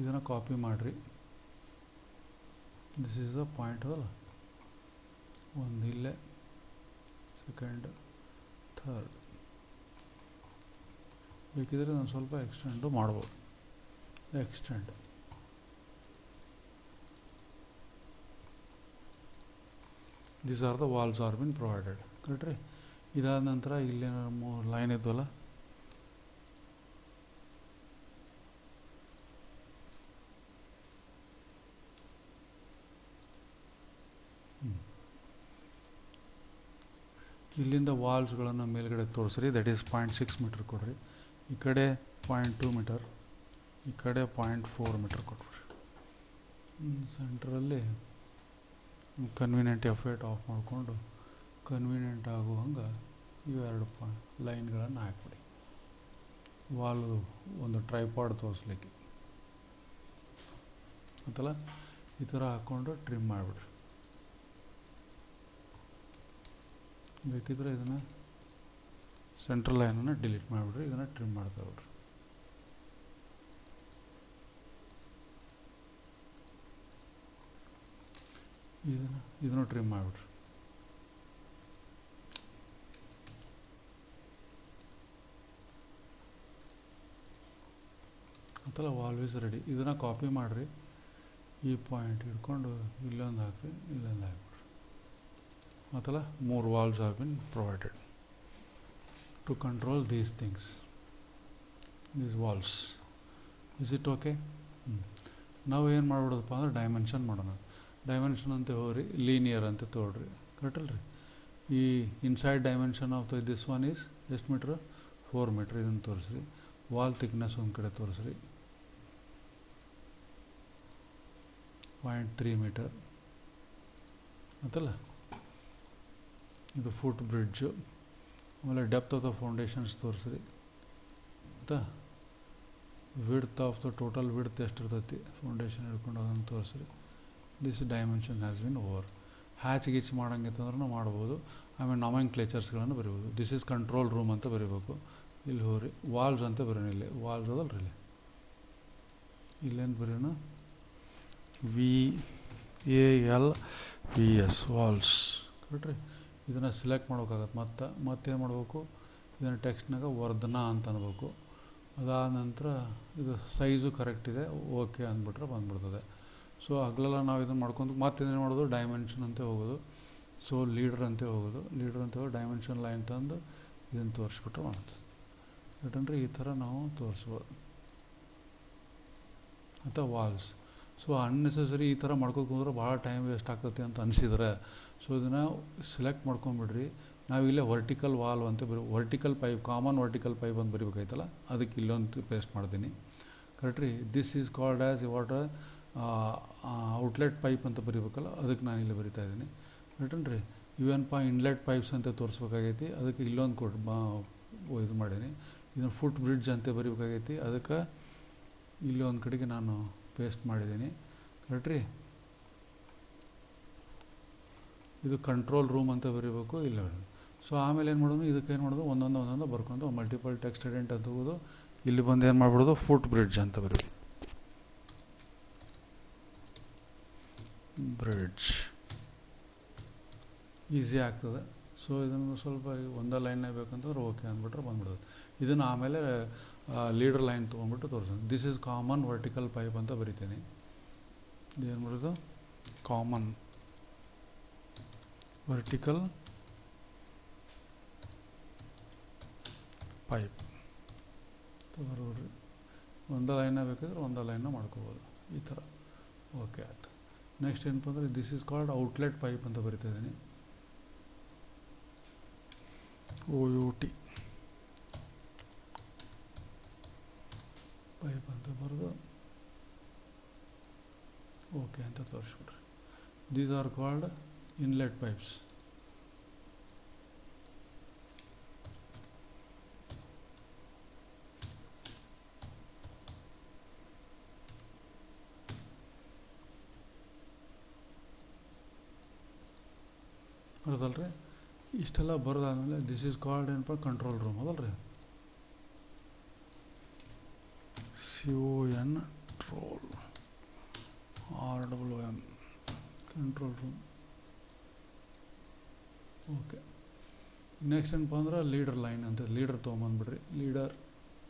ಇದನ್ನು ಕಾಪಿ ಮಾಡಿರಿ. ದಿಸ್ ಈಸ್ ದ ಪಾಯಿಂಟ್ ಅದಲ್ಲ, ಒಂದು ಇಲ್ಲೇ, ಸೆಕೆಂಡ್, ಥರ್ಡ್. ಬೇಕಿದ್ರೆ ನಾನು ಸ್ವಲ್ಪ ಎಕ್ಸ್ಟೆಂಡು ಮಾಡ್ಬೋದು. Extend, these are the walls are been provided correct ರೀ. ಇದಾದ ನಂತರ ಇಲ್ಲೇನೋ ಲೈನ್ ಇದ್ವಲ್ಲ, ಇಲ್ಲಿಂದ ವಾಲ್ಸ್ಗಳನ್ನು ಮೇಲ್ಗಡೆ ತೋರಿಸ್ರಿ. ದಟ್ ಈಸ್ 0.6 ಮೀಟ್ರ್ ಕೊಡ್ರಿ. ಈ ಕಡೆ 0.2 ಮೀಟರ್, ಈ ಕಡೆ 0.4 ಮೀಟರ್ ಕೊಟ್ಬಿಡ್ರಿ. ಸೆಂಟ್ರಲ್ಲಿ ಕನ್ವೀನಿಯೆಂಟ್ ಎಫೆಕ್ಟ್ ಆಫ್ ಮಾಡಿಕೊಂಡು ಕನ್ವೀನಿಯೆಂಟ್ ಆಗುವಂಗೆ ಇವೆರಡು ಲೈನ್ಗಳನ್ನು ಹಾಕ್ಬಿಡಿ. ವಾಲ್ದು ಒಂದು ಟ್ರೈಪಾಡ್ ತೋರಿಸ್ಲಿಕ್ಕೆ ಅಂತಲ್ಲ, ಈ ಥರ ಹಾಕ್ಕೊಂಡು ಟ್ರಿಮ್ ಮಾಡಿಬಿಡ್ರಿ. ಬೇಕಿದ್ರೆ ಇದನ್ನು ಸೆಂಟ್ರಲ್ ಲೈನನ್ನು ಡಿಲೀಟ್ ಮಾಡಿಬಿಡ್ರಿ. ಇದನ್ನು ಟ್ರಿಮ್ ಮಾಡ್ತಾ ಬಿಡ್ರಿ. ಇದನ್ನು ಟ್ರಿಮ್ ಮಾಡಿಬಿಡ್ರಿ. ಅಂತಲ್ಲ ವಾಲ್ವ್ ಈಸ್ ರೆಡಿ. ಇದನ್ನು ಕಾಪಿ ಮಾಡಿರಿ. ಈ ಪಾಯಿಂಟ್ ಹಿಡ್ಕೊಂಡು ಇಲ್ಲೊಂದು ಹಾಕ್ರಿ, ಇಲ್ಲೊಂದು ಹಾಕ್ಬಿಡ್ರಿ. ಮತ್ತಲ್ಲ 3 valves have been provided to control these things, these valves. Is it okay? ನಾವು ಏನು ಮಾಡ್ಬಿಡೋದಪ್ಪ ಅಂದ್ರೆ ಡೈಮೆನ್ಷನ್ ಮಾಡೋಣ. ಡೈಮೆನ್ಷನ್ ಅಂತ ಹೋಗ್ರಿ, ಲೀನಿಯರ್ ಅಂತ ತೊಗೊಳ್ರಿ ಕರೆಕ್ಟಲ್ರಿ. ಈ inside dimension of this one is ಎಷ್ಟು ಮೀಟ್ರ್? 4 ಮೀಟ್ರ್. ಇದನ್ನು ತೋರಿಸ್ರಿ. ವಾಲ್ ಥಿಕ್ನೆಸ್ ಒಂದು ಕಡೆ ತೋರಿಸ್ರಿ, 0.3 ಮೀಟರ್ ಅಂತಲ್ಲ. ಇದು ಫುಟ್ ಬ್ರಿಡ್ಜು. ಆಮೇಲೆ ಡೆಪ್ತ್ ಆಫ್ ದ ಫೌಂಡೇಶನ್ಸ್ ತೋರಿಸ್ರಿ ಆಯಿತಾ. Width of the total width ಎಷ್ಟಿರ್ತೈತಿ ಫೌಂಡೇಶನ್ ಹಿಡ್ಕೊಂಡು ಅದನ್ನು ತೋರಿಸ್ರಿ. This dimension has been over. Hatch ಗೀಚ್ ಮಾಡೋಂಗಿತ್ತಂದ್ರೂ ಮಾಡ್ಬೋದು. ಆಮೇಲೆ ನಾಮಿಂಗ್ ಕ್ಲೇಚರ್ಸ್ಗಳನ್ನು ಬರೀಬೋದು. ದಿಸ್ ಈಸ್ ಕಂಟ್ರೋಲ್ ರೂಮ್ ಅಂತ ಬರೀಬೇಕು. ಇಲ್ಲಿ ಹೋಗ್ರಿ, ವಾಲ್ವ್ಸ್ ಅಂತ ಬರೋಣ. ಇಲ್ಲಿ ವಾಲ್ವ್ಸ್ ಅದಲ್ರಿ, ಇಲ್ಲೇನು ಬರೋಣ? VALVS ವಾಲ್ವ್ಸ್ ಕರೆಕ್ಟ್ ರೀ. ಇದನ್ನು ಸೆಲೆಕ್ಟ್ ಮಾಡ್ಬೇಕಾಗತ್ತೆ. ಮತ್ತೇನು ಮಾಡಬೇಕು, ಇದನ್ನು ಟೆಕ್ಸ್ಟ್ನಾಗ ವರ್ಧನ ಅಂತ ಅನ್ಬೇಕು. ಅದಾದ ನಂತರ ಇದು ಸೈಜು ಕರೆಕ್ಟ್ ಇದೆ, ಓಕೆ ಅಂದ್ಬಿಟ್ರೆ ಬಂದ್ಬಿಡ್ತದೆ. ಸೊ ಹಗಲೆಲ್ಲ ನಾವು ಇದನ್ನು ಮಾಡ್ಕೊಂಡು ಮತ್ತೇನು ಮಾಡೋದು, ಡೈಮೆನ್ಷನ್ ಅಂತ ಹೋಗೋದು. ಸೊ ಲೀಡರ್ ಅಂತ ಹೋಗೋದು, ಡೈಮೆನ್ಷನ್ ಲೈನ್ ತಂದು ಇದನ್ನು ತೋರಿಸ್ಬಿಟ್ರೆ ಮಾಡ್ತದೆ. ಯಾಕಂದರೆ ಈ ಥರ ನಾವು ತೋರಿಸ್ಬೋದು. ಅಥವಾ ವಾಲ್ಸ್. ಸೊ ಅನ್ನೆಸೆಸರಿ ಈ ಥರ ಮಾಡ್ಕೋದ್ರೆ ಭಾಳ ಟೈಮ್ ವೇಸ್ಟ್ ಆಗ್ತೈತಿ ಅಂತ ಅನಿಸಿದ್ರೆ, ಸೊ ಇದನ್ನು ಸೆಲೆಕ್ಟ್ ಮಾಡ್ಕೊಂಬಿಡ್ರಿ. ನಾವಿಲ್ಲೇ ವರ್ಟಿಕಲ್ ವಾಲ್ ಅಂತ vertical pipe, common vertical pipe ಅಂತ ಬರಿಬೇಕಾಯ್ತಲ್ಲ, ಅದಕ್ಕೆ ಇಲ್ಲೊಂದು ಪೇಸ್ಟ್ ಮಾಡ್ತೀನಿ. ಕರೆಕ್ಟ್ ರೀ. This is called as water outlet pipe ಅಂತ ಬರಿಬೇಕಲ್ಲ, ಅದಕ್ಕೆ ನಾನು ಇಲ್ಲಿ ಬರಿತಾ ಇದ್ದೀನಿ. ಕರೆಕ್ಟನ್ರಿ. ಇವೇನಪ್ಪ ಇನ್ಲೆಟ್ ಪೈಪ್ಸ್ ಅಂತ ತೋರಿಸ್ಬೇಕಾಗೈತಿ, ಅದಕ್ಕೆ ಇಲ್ಲೊಂದು ಇದು ಮಾಡೀನಿ. ಇದನ್ನು ಫುಟ್ ಬ್ರಿಡ್ಜ್ ಅಂತ ಬರಿಬೇಕಾಗೈತಿ, ಅದಕ್ಕೆ ಇಲ್ಲಿ ಒಂದು ಕಡೆಗೆ ನಾನು ಪೇಸ್ಟ್ ಮಾಡಿದ್ದೀನಿ. ಕರೆಕ್ಟ್ ರೀ. ಇದು ಕಂಟ್ರೋಲ್ ರೂಮ್ ಅಂತ ಬರೀಬೇಕು, ಇಲ್ಲ ಹೇಳೋದು. ಸೊ ಆಮೇಲೆ ಏನು ಮಾಡೋದು, ಇದಕ್ಕೆ ಏನು ಮಾಡೋದು, ಒಂದೊಂದು ಬರ್ಕೊಂಡು ಮಲ್ಟಿಪಲ್ ಟೆಕ್ಸ್ಟ್ ಎಡಿಟ್ ಅಂತ ಹೋಗೋದು. ಇಲ್ಲಿ ಬಂದು ಏನು ಮಾಡ್ಬಿಡೋದು, ಫುಟ್ ಬ್ರಿಡ್ಜ್ ಅಂತ ಬರೀಬೇಕು. ಬ್ರಿಡ್ಜ್ ಈಸಿ ಆಗ್ತದೆ. ಸೊ ಇದನ್ನು ಸ್ವಲ್ಪ ಒಂದೇ ಲೈನ್ನೇ ಬೇಕಂತಂದ್ರೆ ಓಕೆ ಅಂದ್ಬಿಟ್ರೆ ಬಂದ್ಬಿಡೋದು. ಇದನ್ನು ಆಮೇಲೆ ಲೀಡರ್ ಲೈನ್ ತೊಗೊಂಡ್ಬಿಟ್ಟು ತೋರಿಸೋದು. This is common vertical pipe ಅಂತ ಬರಿತೀನಿ. ಇದೇನು ಮಾಡೋದು, ಕಾಮನ್ ವರ್ಟಿಕಲ್ ಪೈಪ್ ತಗೋರಿ. ಒಂದೇ ಲೈನ ಬೇಕಾದ್ರೆ ಒಂದೇ ಲೈನ ಮಾಡ್ಕೋಬೋದು ಈ ಥರ. ಓಕೆ ಆಯ್ತು. ನೆಕ್ಸ್ಟ್ ಏನಪ್ಪ ಅಂದರೆ this is called outlet pipe ಅಂತ ಬರಿತಾ ಇದ್ದೀನಿ. OUT ಪೈಪ್ ಅಂತ ಬರೆದು ಓಕೆ ಅಂತ ತೋರಿಸ್ಬಿಡ್ರಿ. These are called inlet pipes. ಅರ್ಧಲ್ರಿ. ಇಷ್ಟೆಲ್ಲ ಬರೋದಾದ್ಮೇಲೆ ದಿಸ್ ಈಸ್ ಕಾಲ್ಡ್ ಏನಪ್ಪ, ಕಂಟ್ರೋಲ್ ರೂಮ್ ಅದಲ್ರಿ. CON ಟ್ರೋಲ್ RWM control room. Okay. Next ಏನಪ್ಪ ಅಂದ್ರೆ ಲೀಡರ್ ಲೈನ್ ಅಂತ, ಲೀಡರ್ ತೊಗೊಂಬಂದ್ಬಿಡ್ರಿ.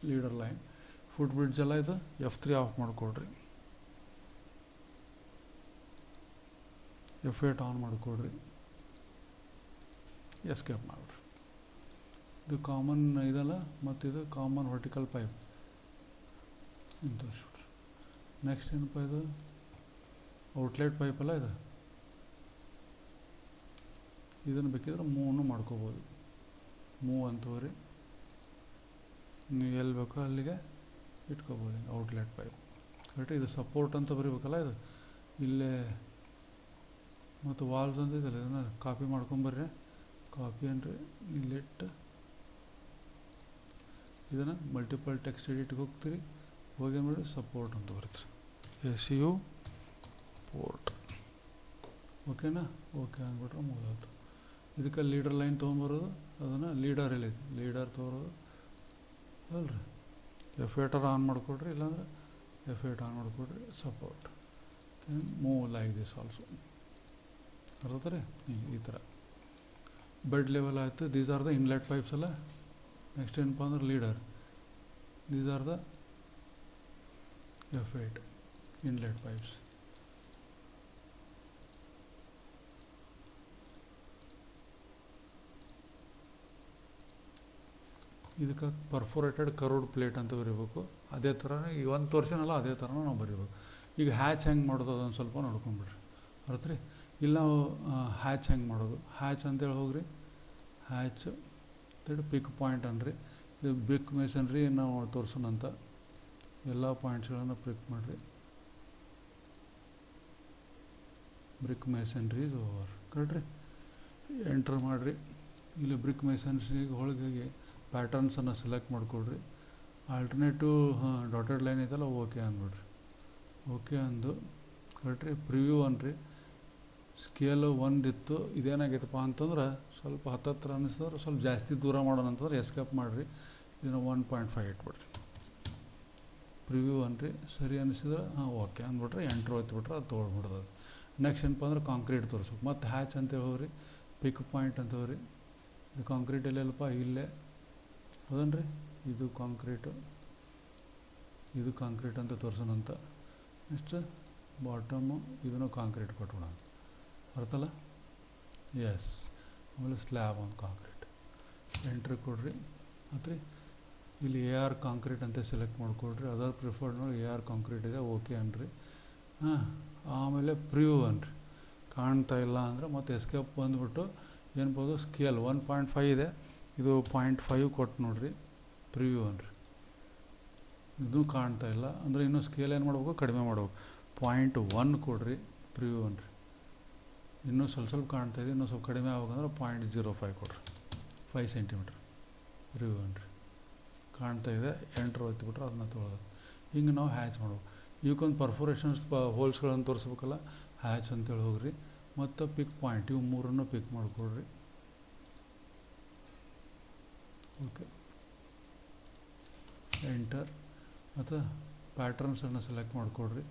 ಲೀಡರ್ ಲೈನ್ ಫುಟ್ ಬ್ರಿಡ್ಜ್ ಎಲ್ಲ ಇದು F3 ಆಫ್ ಮಾಡಿಕೊಡ್ರಿ. F8 ಆನ್ ಮಾಡಿಕೊಡ್ರಿ. ಎಸ್ಕೇಪ್ ಮಾಡಿಬಿಡ್ರಿ. ಇದು ಕಾಮನ್ ಇದಲ್ಲ, ಮತ್ತು ಇದು ಕಾಮನ್ ವರ್ಟಿಕಲ್ ಪೈಪ್ ಅಂತ ತೋರಿಸ್ಬಿಡ್ರಿ. ನೆಕ್ಸ್ಟ್ ಏನಪ್ಪ, ಇದು ಔಟ್ಲೆಟ್ ಪೈಪ್ ಅಲ್ಲ ಇದು. ಇದನ್ನು ಬೇಕಿದ್ರೆ ಮೂವನ್ನು ಮಾಡ್ಕೋಬೋದು. ಮೂವ್ ಅಂತವ್ರಿ, ನೀವು ಎಲ್ಲಿ ಬೇಕೋ ಅಲ್ಲಿಗೆ ಇಟ್ಕೋಬೋದು. Outlet pipe correct. ಇದು ಸಪೋರ್ಟ್ ಅಂತ ಬರೀಬೇಕಲ್ಲ ಇದು ಇಲ್ಲೇ. ಮತ್ತು ವಾಲ್ಸ್ ಅಂತ ಇದಲ್ಲ, ಇದನ್ನು ಕಾಪಿ ಮಾಡ್ಕೊಂಬರ್ರಿ. ಕಾಪಿ ಅನ್ರಿ, ಇಲ್ಲಿಟ್ಟು ಇದನ್ನು ಮಲ್ಟಿಪಲ್ ಟೆಕ್ಸ್ಟ್ ಎಡಿಟ್ಗೆ ಹೋಗ್ತೀರಿ. ಹೋಗಿ ಮಾಡಿ ಸಪೋರ್ಟ್ ಅಂತ ಬರೀತೀರಿ. SU port. ಓಕೆನಾ. ಓಕೆ ಅಂದ್ಬಿಟ್ರೆ ಮುಗಿದಾಯ್ತು. ಇದಕ್ಕೆ ಲೀಡರ್ ಲೈನ್ ತೊಗೊಂಬರೋದು, ಅದನ್ನು ಲೀಡರ್ ಹೇಳಿದೆ, ಲೀಡರ್ ತೊಗೊಳೋದು ಅಲ್ರಿ. F8 ಆನ್ ಮಾಡಿಕೊಡ್ರಿ, ಇಲ್ಲಾಂದ್ರೆ F8 ಆನ್ ಮಾಡಿಕೊಡ್ರಿ. Support can move like this also. ಅರ್ಥರಿ. ಈ ಥರ ಬೆಡ್ ಲೆವೆಲ್ ಆಯಿತು. These are the inlet pipes ಅಲ್ಲ. ನೆಕ್ಸ್ಟ್ ಏನಪ್ಪ ಅಂದ್ರೆ leader. These are the F8 inlet pipes. ಇದಕ್ಕೆ ಪರ್ಫೋರೇಟೆಡ್ ಕರ್ವ್ಡ್ ಪ್ಲೇಟ್ ಅಂತ ಬರೀಬೇಕು. ಅದೇ ಥರನೇ ಈ ಒಂದು ತೋರಿಸಿನಲ್ಲ ಅದೇ ಥರನೂ ನಾವು ಬರೀಬೇಕು. ಈಗ ಹ್ಯಾಚ್ ಹೆಂಗೆ ಮಾಡೋದು ಅದೊಂದು ಸ್ವಲ್ಪ ನೋಡ್ಕೊಂಬಿಡ್ರಿ. ಅರ್ಥರಿ. ಇಲ್ಲ ನಾವು ಹ್ಯಾಚ್ ಹೆಂಗೆ ಮಾಡೋದು, ಹ್ಯಾಚ್ ಅಂತೇಳಿ ಹೋಗ್ರಿ. ಹ್ಯಾಚ್ ಪಿಕ್ ಪಾಯಿಂಟ್ ಅನ್ರಿ. ಇದು ಬ್ರಿಕ್ ಮೇಸನ್ರಿ ನಾವು ತೋರಿಸೋಣಂತ ಎಲ್ಲ ಪಾಯಿಂಟ್ಸ್ಗಳನ್ನು ಕ್ಲಿಕ್ ಮಾಡಿರಿ. ಬ್ರಿಕ್ ಮೇಸನ್ರಿ ಇದು ಓವರ್. ಕರೆಕ್ಟ್ ರೀ. ಎಂಟ್ರ್ ಮಾಡಿರಿ. ಇಲ್ಲಿ ಬ್ರಿಕ್ ಮೇಸನ್ಸ್ರಿಗೆ ಒಳಗೆ ಪ್ಯಾಟರ್ನ್ಸನ್ನು ಸೆಲೆಕ್ಟ್ ಮಾಡಿಕೊಡ್ರಿ. ಆಲ್ಟರ್ನೇಟಿವ್ ಡಾಟೆಡ್ ಲೈನ್ ಐತಲ್ಲ, ಓಕೆ ಅಂದ್ಬಿಡ್ರಿ. ಓಕೆ ಅಂದು ಕರೆಕ್ಟ್ ರೀ. ಪ್ರಿವ್ಯೂ ಅನ್ರಿ. ಸ್ಕೇಲು 1 ಇತ್ತು. ಇದೇನಾಗೈತಪ್ಪ ಅಂತಂದ್ರೆ ಸ್ವಲ್ಪ ಹತ್ತತ್ರ ಅನ್ನಿಸಿದ್ರೆ ಸ್ವಲ್ಪ ಜಾಸ್ತಿ ದೂರ ಮಾಡೋಣ ಅಂತಂದ್ರೆ ಎಸ್ಕೇಪ್ ಮಾಡಿರಿ. ಇದನ್ನು 1.5 ಇಟ್ಬಿಡ್ರಿ. ಪ್ರಿವ್ಯೂ ಅನ್ರಿ. ಸರಿ ಅನ್ನಿಸಿದ್ರೆ ಓಕೆ ಅಂದ್ಬಿಟ್ರೆ ಎಂಟ್ರ್ ಹೊತ್ಬಿಟ್ರೆ ಅದು ತೊಗೊಳ್ಬಿಡ್ದು. ನೆಕ್ಸ್ಟ್ ಏನಪ್ಪ ಅಂದ್ರೆ ಕಾಂಕ್ರೀಟ್ ತೋರಿಸ್ಬೇಕು. ಮತ್ತು ಹ್ಯಾಚ್ ಅಂತೇಳಿ ಹೋಗ್ರಿ. ಪಿಕ್ ಪಾಯಿಂಟ್ ಅಂತವ್ರಿ. ಇದು ಕಾಂಕ್ರೀಟ್ ಎಲ್ಲೆಲ್ಲಪ್ಪ ಇಲ್ಲೇ ಹೌದನ್ರಿ. ಇದು ಕಾಂಕ್ರೀಟು, ಇದು ಕಾಂಕ್ರೀಟ್ ಅಂತ ತೋರ್ಸೋಣಂತ. ನೆಕ್ಸ್ಟ್ ಬಾಟಮು ಇದನ್ನು ಕಾಂಕ್ರೀಟ್ ಕೊಟ್ಬಿಡೋಣ, ಅರ್ಥಲ್ಲ. ಎಸ್, ಆಮೇಲೆ ಸ್ಲ್ಯಾಬ್ ಒಂದು ಕಾಂಕ್ರೀಟ್. ಎಂಟ್ರಿ ಕೊಡ್ರಿ. ಮತ್ತು ಇಲ್ಲಿ ಎ ಆರ್ ಕಾಂಕ್ರೀಟ್ ಅಂತ ಸೆಲೆಕ್ಟ್ ಮಾಡ್ಕೊಡ್ರಿ. ಅದರ್ ಪ್ರಿಫರ್ಡ್ ನೋಡಿ ಎ ಆರ್ ಕಾಂಕ್ರೀಟ್ ಇದೆ, ಓಕೆ ಅನ್ರಿ. ಆಮೇಲೆ ಪ್ರಿವ್ಯೂ ಅನ್ರಿ. ಕಾಣ್ತಾ ಇಲ್ಲ ಅಂದರೆ ಮತ್ತು ಎಸ್ಕೇಪ್ ಬಂದುಬಿಟ್ಟು ಏನ್ಬೋದು ಸ್ಕೇಲ್ 1.5 ಇದೆ, ಇದು 0.5 ಕೊಟ್ಟು ನೋಡಿರಿ. ಪ್ರಿವ್ಯೂ ಅನ್ರಿ. ಇದು ಕಾಣ್ತಾ ಇಲ್ಲ ಅಂದರೆ ಇನ್ನೂ ಸ್ಕೇಲ್ ಏನು ಮಾಡ್ಬೇಕು, ಕಡಿಮೆ ಮಾಡ್ಬೇಕು. 0.1 ಕೊಡ್ರಿ, ಪ್ರಿವ್ಯೂ ಅನ್ರಿ. ಇನ್ನೂ ಸ್ವಲ್ಪ ಕಾಣ್ತಾ ಇದೆ, ಇನ್ನೂ ಸ್ವಲ್ಪ ಕಡಿಮೆ ಆಗ್ಬೇಕಂದ್ರೆ 0.05 ಕೊಡ್ರಿ, 5 ಸೆಂಟಿಮೀಟ್ರ್ ಪ್ರಿವ್ಯೂ ಅನ್ರಿ. ಕಾಣ್ತಾ ಇದೆ, ಎಂಟ್ರ್ ಒತ್ತಿಬಿಟ್ರೆ ಅದನ್ನ ತೊಗೊಳೋದು. ಹಿಂಗೆ ನಾವು ಹ್ಯಾಚ್ ಮಾಡ್ಬೇಕು. ಇವಕ್ಕೊಂದು ಪರ್ಫೋರೇಷನ್ಸ್ ಹೋಲ್ಸ್ಗಳನ್ನು ತೋರಿಸ್ಬೇಕಲ್ಲ, ಹ್ಯಾಚ್ ಅಂತೇಳಿ ಹೋಗ್ರಿ. ಮತ್ತು ಪಿಕ್ ಪಾಯಿಂಟ್ ಇವು ಮೂರನ್ನು ಪಿಕ್ ಮಾಡಿಕೊಡ್ರಿ. Okay, enter. ಮತ್ತು ಪ್ಯಾಟ್ರನ್ಸನ್ನು ಸೆಲೆಕ್ಟ್ ಮಾಡಿಕೊಡ್ರಿ.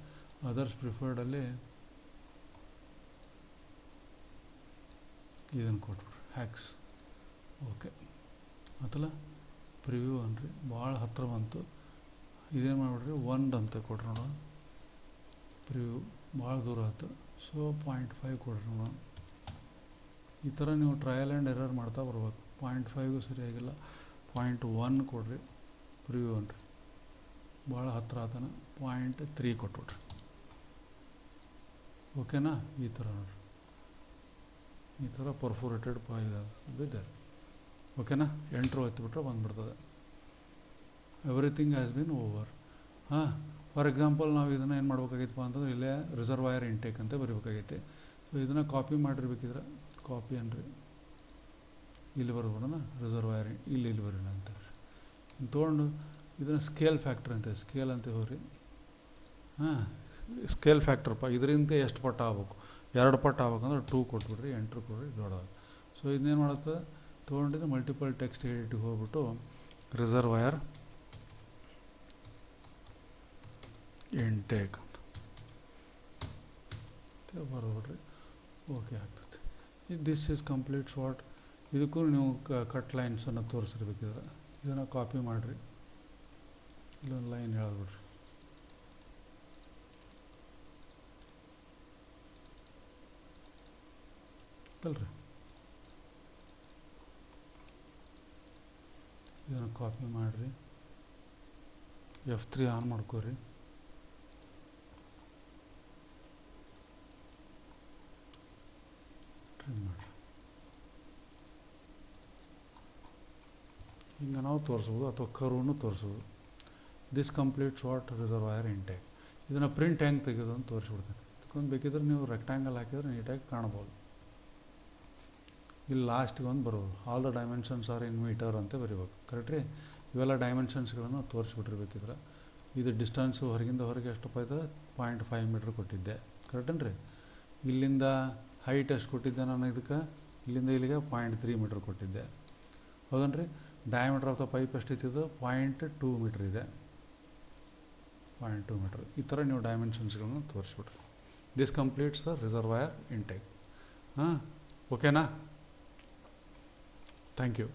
ಅದರ್ಸ್ ಪ್ರಿಫರ್ಡಲ್ಲಿ ಇದನ್ನು ಕೊಟ್ಬಿಡ್ರಿ, ಹ್ಯಾಕ್ಸ್. ಓಕೆ ಆತಲ್ಲ. ಪ್ರಿವ್ಯೂ ಅನ್ರಿ. ಭಾಳ ಹತ್ತಿರ ಬಂತು. ಇದೇನು ಮಾಡಿಬಿಡ್ರಿ, 1 ಅಂತ ಕೊಡ್ರಿ ನೋಡೋಣ. ಪ್ರಿವ್ಯೂ ಭಾಳ ದೂರ ಆಯ್ತು, ಸೊ 0.5 ಕೊಡ್ರಿ ನೋಡೋಣ. ಈ ಥರ ನೀವು ಟ್ರಯಲ್ ಆ್ಯಂಡ್ ಎರರ್ ಮಾಡ್ತಾ ಬರ್ಬೇಕು. 0.5ಗೂ ಸರಿಯಾಗಿಲ್ಲ, 0.1 ಕೊಡ್ರಿ, ಪ್ರಿವ್ಯೂ ಅನ್ರಿ. ಭಾಳ ಹತ್ತಿರ ಆತನ 0.3 ಕೊಟ್ಬಿಟ್ರಿ. ಓಕೆನಾ. ಈ ಥರ ನೋಡ್ರಿ, ಈ ಥರ ಪರ್ಫೋರೇಟೆಡ್ ಬಿದ್ದಾರೆ. ಓಕೆನಾ. ಎಂಟ್ರ್ ಒತ್ತಿಬಿಟ್ರೆ ಬಂದುಬಿಡ್ತದೆ. Everything has been over. For example ನಾವು ಇದನ್ನು ಏನು ಮಾಡ್ಬೇಕಾಗಿತ್ತಪ್ಪ ಅಂತಂದ್ರೆ ಇಲ್ಲೇ ರಿಸರ್ವಾಯರ್ ಇಂಟೇಕ್ ಅಂತ ಬರೀಬೇಕಾಗೈತಿ. ಸೊ ಇದನ್ನು ಕಾಪಿ ಮಾಡಿರ್ಬೇಕಿದ್ರೆ ಕಾಪಿ ಅನ್ರಿ, ಇಲ್ಲಿ ಬರ್ಬಿಡೋಣ. ರಿಸರ್ವಾಯರ್ ಇಲ್ಲಿ ಬರೋಣ ಅಂತ ತೊಗೊಂಡು ಇದನ್ನು ಸ್ಕೇಲ್ ಫ್ಯಾಕ್ಟ್ರ್ ಅಂತ, ಸ್ಕೇಲ್ ಅಂತ ಹೋಗ್ರಿ. ಸ್ಕೇಲ್ ಫ್ಯಾಕ್ಟ್ರಪ್ಪ, ಇದರಿಂದ ಎಷ್ಟು ಪಟ್ಟು ಆಗ್ಬೇಕು, 2 ಪಟ್ಟು ಆಗ್ಬೇಕಂದ್ರೆ 2 ಕೊಟ್ಬಿಡ್ರಿ, ಎಂಟ್ರ್ ಕೊಡ್ರಿ, ದೊಡ್ಡದು. ಸೊ ಇದನ್ನೇನು ಮಾಡುತ್ತೆ, ತೊಗೊಂಡಿದ್ದು ಮಲ್ಟಿಪಲ್ ಟೆಕ್ಸ್ಟ್ ಎಡಿಟಿಗೆ ಹೋಗ್ಬಿಟ್ಟು ರಿಸರ್ವಾಯರ್ ಇಂಟೇಕ್ ಅಂತ ಬರೋಬಿಡ್ರಿ. ಓಕೆ ಆಗ್ತದೆ. This is complete short. ಇದಕ್ಕೂ ನೀವು ಕಟ್ ಲೈನ್ಸನ್ನು ತೋರಿಸಿರ್ಬೇಕಿದ್ರೆ ಇದನ್ನು ಕಾಪಿ ಮಾಡಿರಿ, ಇಲ್ಲೊಂದು ಲೈನ್ ಹೇಳ್ಬಿಡ್ರಿ. ಅಲ್ರಿ, ಇದನ್ನು ಕಾಪಿ ಮಾಡಿರಿ, F3 ಆನ್ ಮಾಡ್ಕೋರಿ. ಟ್ರಿಮ್ ಮಾಡಿರಿ. ಹಿಂಗೆ ನಾವು ತೋರಿಸ್ಬೋದು ಅಥವಾ ಕರ್ವ್ನು ತೋರಿಸ್ಬೋದು. This complete short reservoir intake. ಇದನ್ನು ಪ್ರಿಂಟ್ ಹೆಂಗೆ ತೆಗೆಯೋದು ಅಂತ ತೋರಿಸ್ಬಿಡ್ತೇನೆ. ಇದಕ್ಕೊಂದು ಬೇಕಿದ್ರೆ ನೀವು ರೆಕ್ಟ್ಯಾಂಗಲ್ ಹಾಕಿದ್ರೆ ನೀಟಾಗಿ ಕಾಣ್ಬೋದು. ಇಲ್ಲಿ ಲಾಸ್ಟಿಗೆ ಒಂದು ಬರ್ಬೋದು, all the dimensions are in meter ಅಂತ ಬರೀಬೇಕು. ಕರೆಕ್ಟ್ ರೀ. ಇವೆಲ್ಲ ಡೈಮೆನ್ಷನ್ಸ್ಗಳನ್ನು ತೋರಿಸ್ಬಿಟ್ಟಿರ್ಬೇಕಿದ್ರೆ. ಇದು ಡಿಸ್ಟೆನ್ಸು ಹೊರಗಿಂದ ಹೊರಗೆ ಎಷ್ಟಪ್ಪ ಇದೆ, 0.5 ಮೀಟ್ರ್ ಕೊಟ್ಟಿದ್ದೆ. ಕರೆಕ್ಟೇನ್ರಿ. ಇಲ್ಲಿಂದ ಹೈಟ್ ಎಷ್ಟು ಕೊಟ್ಟಿದ್ದೆ ನಾನು, ಇದಕ್ಕೆ ಇಲ್ಲಿಂದ ಇಲ್ಲಿಗೆ 0.3 ಮೀಟ್ರ್ ಕೊಟ್ಟಿದ್ದೆ. ಹೌದನ್ರಿ. ಡಯಾಮೀಟರ್ ಆಫ್ ದ ಪೈಪ್ ಎಷ್ಟಿತ್ತು, 0.2 ಮೀಟ್ರ್ ಇದೆ, 0.2 ಮೀಟ್ರ್. ಈ ಥರ ನೀವು ಡೈಮೆನ್ಷನ್ಸ್ಗಳನ್ನು ತೋರಿಸ್ಬಿಟ್ರಿ. This completes the reservoir intake. ಓಕೆನಾ. Thank you.